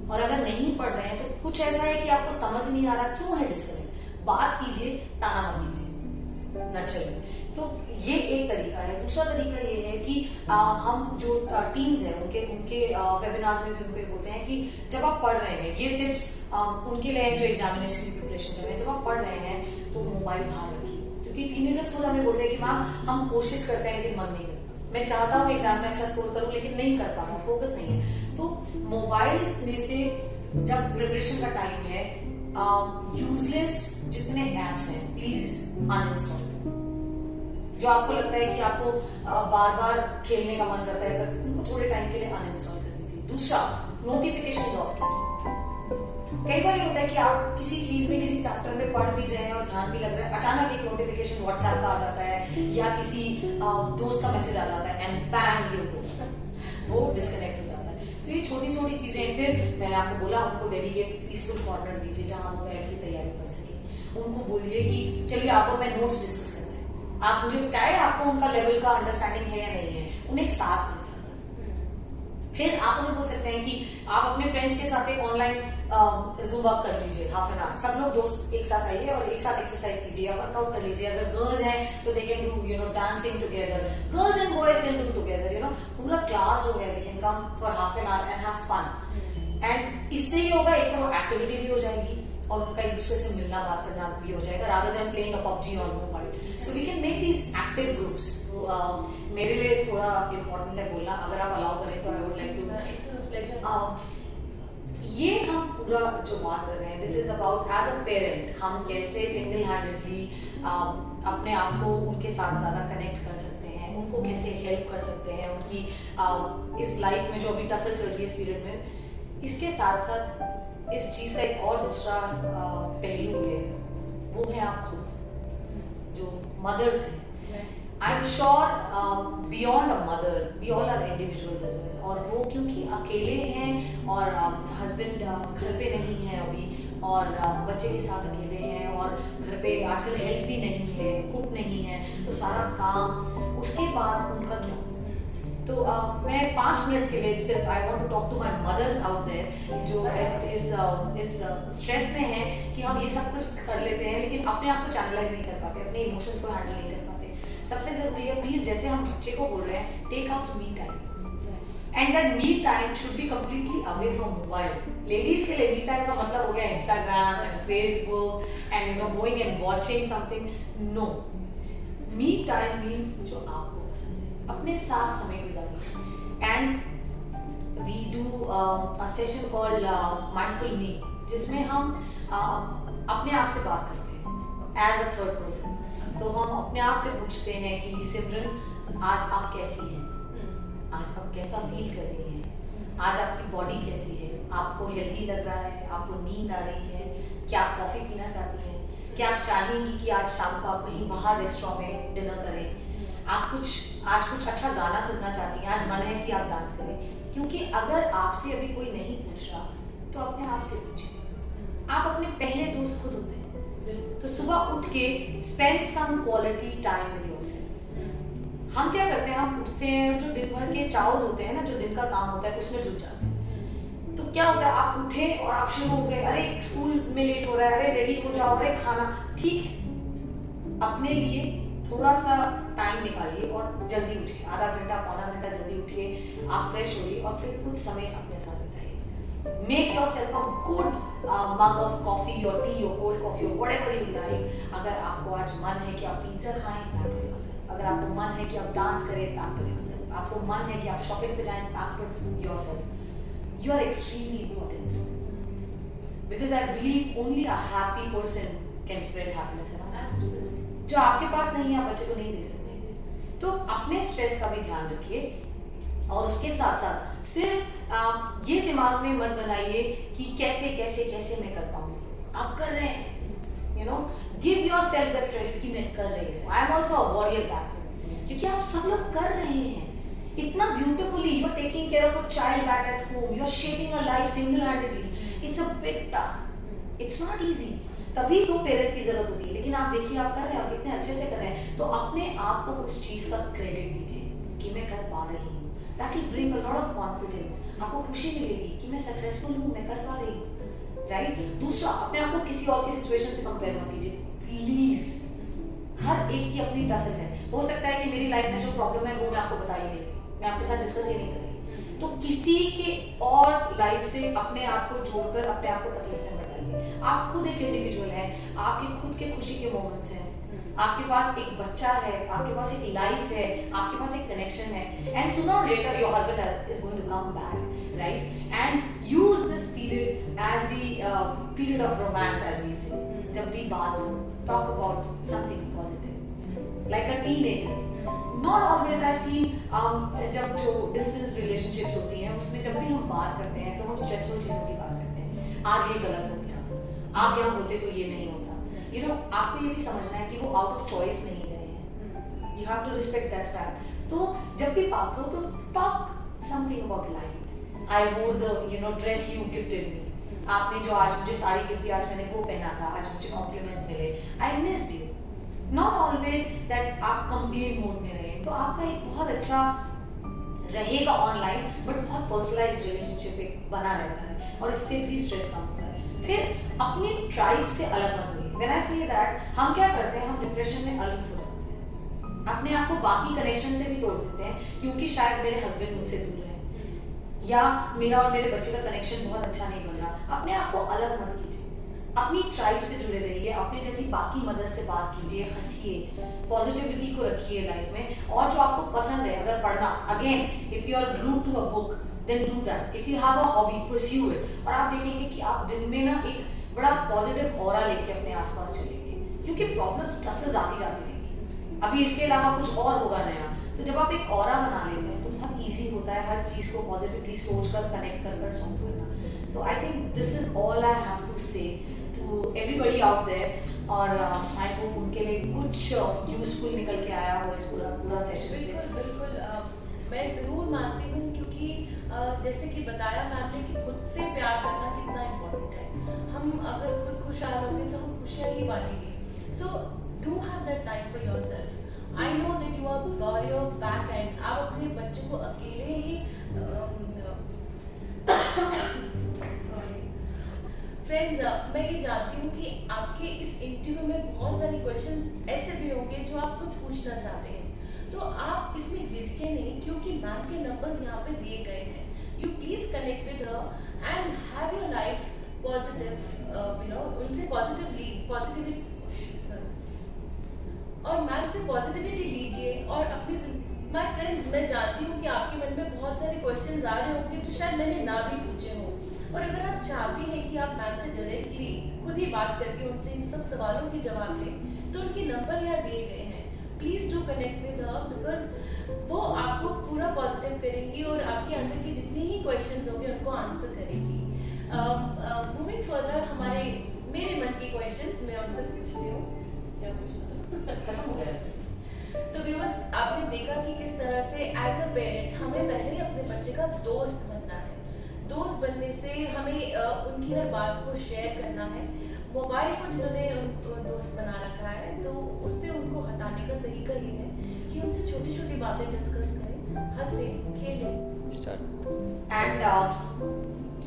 और अगर नहीं पढ़ रहे हैं तो कुछ ऐसा है कि आपको समझ नहीं आ रहा, क्यों है डिस्कनेक्ट, बात कीजिए, ताना मत दीजिए, नर्चर। तो ये एक तरीका है। दूसरा तरीका ये है कि हम जो टीम्स हैं उनके वेबिनार्स में भी उनको बोलते हैं कि जब आप पढ़ रहे हैं, ये टिप्स उनके लिए जो एग्जामिनेशन की प्रिपरेशन कर रहे हैं, जब आप पढ़ रहे हैं तो मोबाइल बाहर रखिए, क्योंकि टीनेजर्स खुद हमें बोलते हैं कि मैम हम कोशिश करते हैं लेकिन मन नहीं करता, मैं चाहता हूँ एग्जाम में अच्छा स्कोर करूँ लेकिन नहीं कर पा रहा हूँ, फोकस नहीं है। तो मोबाइल में से जब प्रिपरेशन का टाइम है, यूजलेस जितने एप्स हैं प्लीज अनइंस्टॉल। जो आपको लगता है कि आपको बार बार खेलने का मन करता है, उनको थोड़े टाइम के लिए अनइंस्टॉल कर दीजिए। दूसरा, नोटिफिकेशंस ऑफ कीजिए। कई बार ये होता है कि आप किसी चीज में, किसी चैप्टर में पढ़ भी रहे हैं और ध्यान भी लग रहा है, अचानक एक नोटिफिकेशन व्हाट्सएप का आ जाता है या किसी दोस्त का मैसेज आ जाता है एंड बैंग यू गो, वो डिस्कनेक्ट हो जाता है। तो ये छोटी छोटी चीजें, फिर मैंने आपको बोला उनको डेडिकेट पीसफुल कॉर्नर दीजिए जहां वो बैठ की तैयारी कर सके। उनको बोलिए कि चलिए आपको मैं नोट्स डिस्कस करते हैं, आप मुझे, चाहे आपको उनका लेवल का अंडरस्टैंडिंग है या नहीं है, उन्हें एक साथ ले जाता है। फिर आप उन्हें बोल सकते हैं कि आप अपने फ्रेंड्स के साथ एक ऑनलाइन ज़ूम वर्क कर लीजिए, हाफ एन आवर, सब लोग दोस्त एक साथ आइए और एक साथ एक्सरसाइज कीजिए, वर्कआउट कर लीजिए। अगर गर्ल्स हैं तो they can do dancing together, girls and boys can do together, पूरा क्लास हो गया, they can come for half an hour and have fun. And इससे ये होगा, एक तो एक्टिविटी भी हो जाएगी और उनका एक दूसरे से मिलना, बात करना भी हो जाएगा, rather than playing a PUBG on mobile. So we can make these active groups. मेरे लिए थोड़ा इम्पोर्टेंट है बोलना, अगर आप अलाउ करें तो आई वुड लाइक टू, ये हम पूरा जो बात कर रहे हैं, this is about as a parent, हम कैसे सिंगल हैंडेडली अपने आप को उनके साथ ज्यादा कनेक्ट कर सकते हैं, उनको कैसे हेल्प कर सकते हैं उनकी इस लाइफ में जो अभी टसल चल रही है इस पीरियड में। इसके साथ साथ इस चीज का एक और दूसरा पहलू है, वो है आप खुद जो मदर्स हैं। I am sure beyond a mother we all are individuals as well, और वो क्योंकि अकेले हैं और हस्बैंड घर पे नहीं है अभी, और बच्चे के साथ अकेले हैं, और घर पे आजकल हेल्प भी नहीं है, कुक नहीं है, तो सारा काम, उसके बाद उनका क्या। तो मैं 5 मिनट के लिए सिर्फ I want to talk to my mothers out there जो इस स्ट्रेस में है कि हम ये सब कुछ कर लेते हैं लेकिन अपने आप को चैनलाइज नहीं कर पाते, अपने इमोशंस को हैंडल नहीं कर पाते। सबसे जरूरी है, प्लीज, जैसे हम बच्चे को बोल रहे हैं, take out me time, and that me time should be completely away from mobile. Ladies के लिए मी टाइम का मतलब हो गया Instagram and Facebook and going and watching something. No, me time means जो आपको पसंद है, अपने साथ समय गुजारिए। And we do a session called mindful me, जिसमें हम अपने आप से बात करते हैं एज अ थर्ड पर्सन। तो हम अपने आप से पूछते हैं कि सिमरन, आज आप कैसी हैं, आज आप कैसा फील कर रही हैं, आज आपकी बॉडी कैसी है, आपको हेल्दी लग रहा है, आपको नींद आ रही है, क्या आप कॉफी पीना चाहती हैं, क्या आप चाहेंगी कि आज शाम को आप कहीं बाहर रेस्टोरेंट में डिनर करें, आप आज कुछ अच्छा गाना सुनना चाहती हैं, आज मन है कि आप डांस करें? क्योंकि अगर आपसे अभी कोई नहीं पूछ रहा तो अपने आप से पूछिए, आप अपने पहले दोस्त खुद होते हैं। तो सुबह उठ के spend some quality time with yourself. हम क्या करते हैं, हम उठते हैं, जो दिन भर के चाउस होते हैं ना, जो दिन का काम होता है उसमें जुट जाते हैं। तो क्या होता है, आप उठे और आप शुरू हो गए, अरे स्कूल में लेट हो रहा है, अरे रेडी हो जाओ, अरे खाना, ठीक है, अपने लिए थोड़ा सा टाइम निकालिए और जल्दी उठिए, आधा घंटा पौना घंटा जल्दी उठिए, आप फ्रेश होइए और फिर कुछ समय अपने साथ बिताइए। Make yourself a good mug of coffee और टी और कोल्ड कॉफी और व्हाटएवर यू लाइक। अगर आपको आज मन है कि आप पिज्जा खाएं, पैम्पर योरसेल्फ। अगर आपको मन है कि आप डांस करें, पैम्पर योरसेल्फ। आपको मन है कि आप शॉपिंग पे जाएं, pamper yourself. You are extremely important because I believe only a happy person can spread happiness around. जो आपके पास नहीं है आप बच्चे को नहीं दे सकते। तो अपने स्ट्रेस का भी ध्यान रखिए और उसके साथ साथ सिर्फ ये दिमाग में मत बनाइए कि कैसे कैसे कैसे मैं कर पाऊंगी। आप कर रहे हैं, you know, give yourself that credit कि मैं कर रही हूँ। I am also a warrior back home, क्योंकि आप सब लोग कर रहे हैं इतना beautifully. You are taking care of a child back at home, you are shaping a life single handedly. It's a big task, it's not easy. तभी तो पेरेंट्स की जरूरत होती है, लेकिन आप देखिए आप कर रहे हैं, आप कितने अच्छे से कर रहे हैं। तो अपने आप को उस चीज का क्रेडिट दीजिए कि मैं कर पा रही हूँ। That will bring a lot of confidence. आपको खुशी मिलेगी कि मैं सक्सेसफुल हूँ, मैं कर पा रही हूँ, राइट। दूसरा, अपने आप को किसी और की सिचुएशन से कंपेयर मत कीजिए प्लीज। हर एक की अपनी टसल है। हो सकता है कि मेरी लाइफ में जो प्रॉब्लम है वो मैं आपको बता ही नहीं, मैं आपके साथ डिस्कस ही नहीं कर रही। तो किसी के और लाइफ से अपने आप को जोड़कर अपने आप को तकलीफ में मत डालिए। आप खुद एक इंडिविजुअल है, आपके खुद के खुशी के मोमेंट्स हैं, आपके पास एक बच्चा है, आपके पास एक लाइफ है, आपके पास एक कनेक्शन है, एंड सूनर और later your husband is going to come back, right. And use this period as the period of romance as we say. जब भी बात हो, talk about something positive like a teenager. Not always I seen जब जो distance relationships होती हैं उसमें जब भी हम बात करते हैं तो हम स्ट्रेसफुल चीज़ों की बात करते हैं। आज ये गलत हो गया, आप यहाँ होते तो ये नहीं होता। यू नो, आपको ये भी समझना है कि वो आउट ऑफ चॉइस नहीं रहे हैं। You have to respect that fact. तो जब भी बात हो तो talk something about light. I wore the you know dress you gifted me. आपने जो आज मुझे साड़ी गिफ्ट दी, आज मैंने वो पहना था, आज मुझे कॉम्प्लीमेंट्स मिले, I missed you. Not always that आप कंप्लेन मोड में रहे। तो आपका एक बहुत अच्छा रहेगा ऑनलाइन, बट बहुत पर्सनलाइज्ड रिलेशनशिप एक बना रहता है और इससे भी स्ट्रेस कम होता है। फिर अपनी ट्राइब से अलग मत होइए। व्हेन आई से दैट, हम क्या करते हैं, हम डिप्रेशन में अलग हो जाते हैं, अपने आप को बाकी कनेक्शन से भी तोड़ देते हैं क्योंकि शायद मेरे हस्बैंड मुझसे दूर है या मेरा और मेरे बच्चे का कनेक्शन बहुत अच्छा नहीं बन रहा। अपने आप को अलग मत कीजिए, अपनी ट्राइब से जुड़े रहिए, अपने जैसी बाकी मदद से बात कीजिए, हंसिए, पॉजिटिविटी को रखिए लाइफ में। और जो आपको पसंद है, अगर पढ़ना, again if you are glued to a book then do that. If you have a hobby, pursue it. और आप देखेंगे कि आप दिन में ना एक बड़ा पॉजिटिव ऑरा लेके अपने आसपास चलेंगे, क्योंकि प्रॉब्लम्स टसल जाती रहेगी। अभी इसके अलावा कुछ और होगा नया। तो जब आप एक ऑरा बना लेते हैं तो बहुत ईजी होता है हर चीज़ को पॉजिटिवली सोच कर, कनेक्ट कर सॉल्व करना। So I think this is all I have to say to everybody out there. और आई होप उनके लिए कुछ यूजफुल निकल के आया हो इस पूरा सेशन से। बिल्कुल बिल्कुल, मैं ज़रूर मानती हूँ, क्योंकि जैसे कि बताया मैम ने कि खुद से प्यार करना कितना इम्पोर्टेंट है। हम अगर खुद खुशहाल होंगे तो हम खुशियाँ ही बांटेंगे। So do have that time for yourself. I know that you are warrior back end. आप अपने बच्चों को अकेले ही फ्रेंड्स, मैं ये जानती हूँ कि आपके इस इंटरव्यू में बहुत सारे क्वेश्चंस ऐसे भी होंगे जो आप खुद पूछना चाहते हैं। तो आप इसमें झिझके नहीं, क्योंकि मैम के नंबर्स यहाँ पे दिए गए हैं। You please connect with her and have your life positive, you know, उनसे पॉजिटिविटी और मैम से पॉजिटिविटी लीजिए और अपनी। माय फ्रेंड्स, मैं जानती हूँ कि आपके मन में बहुत सारे क्वेश्चंस आ रहे होंगे जो शायद मैंने ना भी पूछे हों। और अगर आप चाहती हैं कि आप मैम से डायरेक्टली खुद ही बात करके उनसे इन सब सवालों के जवाब लें, तो उनके नंबर यहाँ दिए गए हैं। Please do connect with her, because वो आपको पूरा पॉजिटिव करेंगी और आपके अंदर के जितने ही क्वेश्चंस होंगे उनको आंसर करेंगी। मूविंग फर्दर, मेरे मन के क्वेश्चंस मैं मैं उनसे पूछती हूँ क्या पूछना खत्म हो गया। तो व्यूअर्स, आपने देखा कि किस तरह से एज अ पेरेंट हमें पहले ही अपने बच्चे का दोस्त बनना है। दोस्त बनने से हमें उनकी हर बात को शेयर करना है। मोबाइल को जिन्होंने दोस्त बना रखा है तो उससे उनको हटाने का तरीका ये है कि उनसे छोटी छोटी बातें डिस्कस करें, हंसें, खेलें। एंड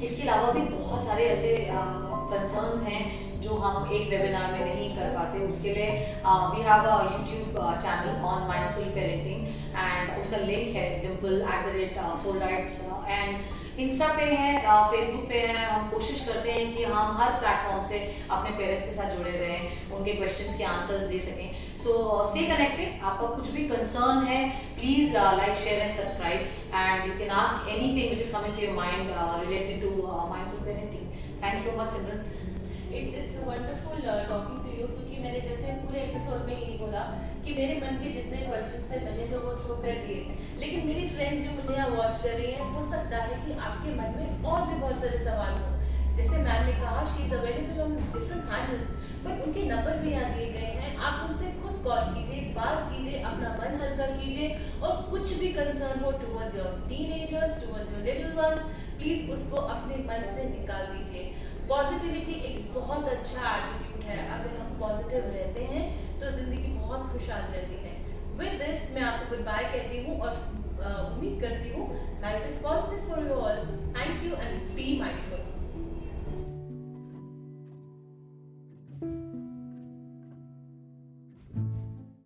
इसके अलावा भी बहुत सारे ऐसे कंसर्न्स हैं जो हम एक वेबिनार में नहीं कर पाते। उसके लिए we have a YouTube channel on mindful parenting and उसका लिंक है dimple@soldites एंड इंस्टा पे है, फेसबुक पे है। हम कोशिश करते हैं कि हम हर प्लेटफॉर्म से अपने पेरेंट्स के साथ जुड़े रहें, उनके क्वेश्चंस के आंसर्स दे सकें। So stay connected. आपका कुछ भी कंसर्न है please like, share and subscribe and you can ask anything which is coming to your mind related to mindful parenting. Thanks so much Simran. It's wonderful talking to you, क्योंकि मैंने जैसे पूरे episode में यही बोला कि मेरे मन के जितने क्वेश्चंस थे मैंने तो वो थ्रो कर दिए, लेकिन मेरी फ्रेंड्स जो मुझे यहाँ वॉच कर रही हैं, हो सकता है कि आपके मन में और भी बहुत सारे सवाल हों। जैसे मैम ने कहा she is available on different handles, but उनके नंबर भी यहाँ दिए गए हैं। आप उनसे खुद कॉल कीजिए, बात कीजिए, अपना मन हल्का कीजिए, और कुछ भी कंसर्न हो towards your teenagers, towards your little ones, please उसको अपने मन से निकाल दीजिए। पॉजिटिविटी एक बहुत अच्छा एटीट्यूड है। अगर हम पॉजिटिव रहते हैं तो ज़िंदगी बहुत खुशहाल रहती है। विद दिस मैं आपको गुड बाय कहती हूँ और उम्मीद करती हूँ life is positive for you all.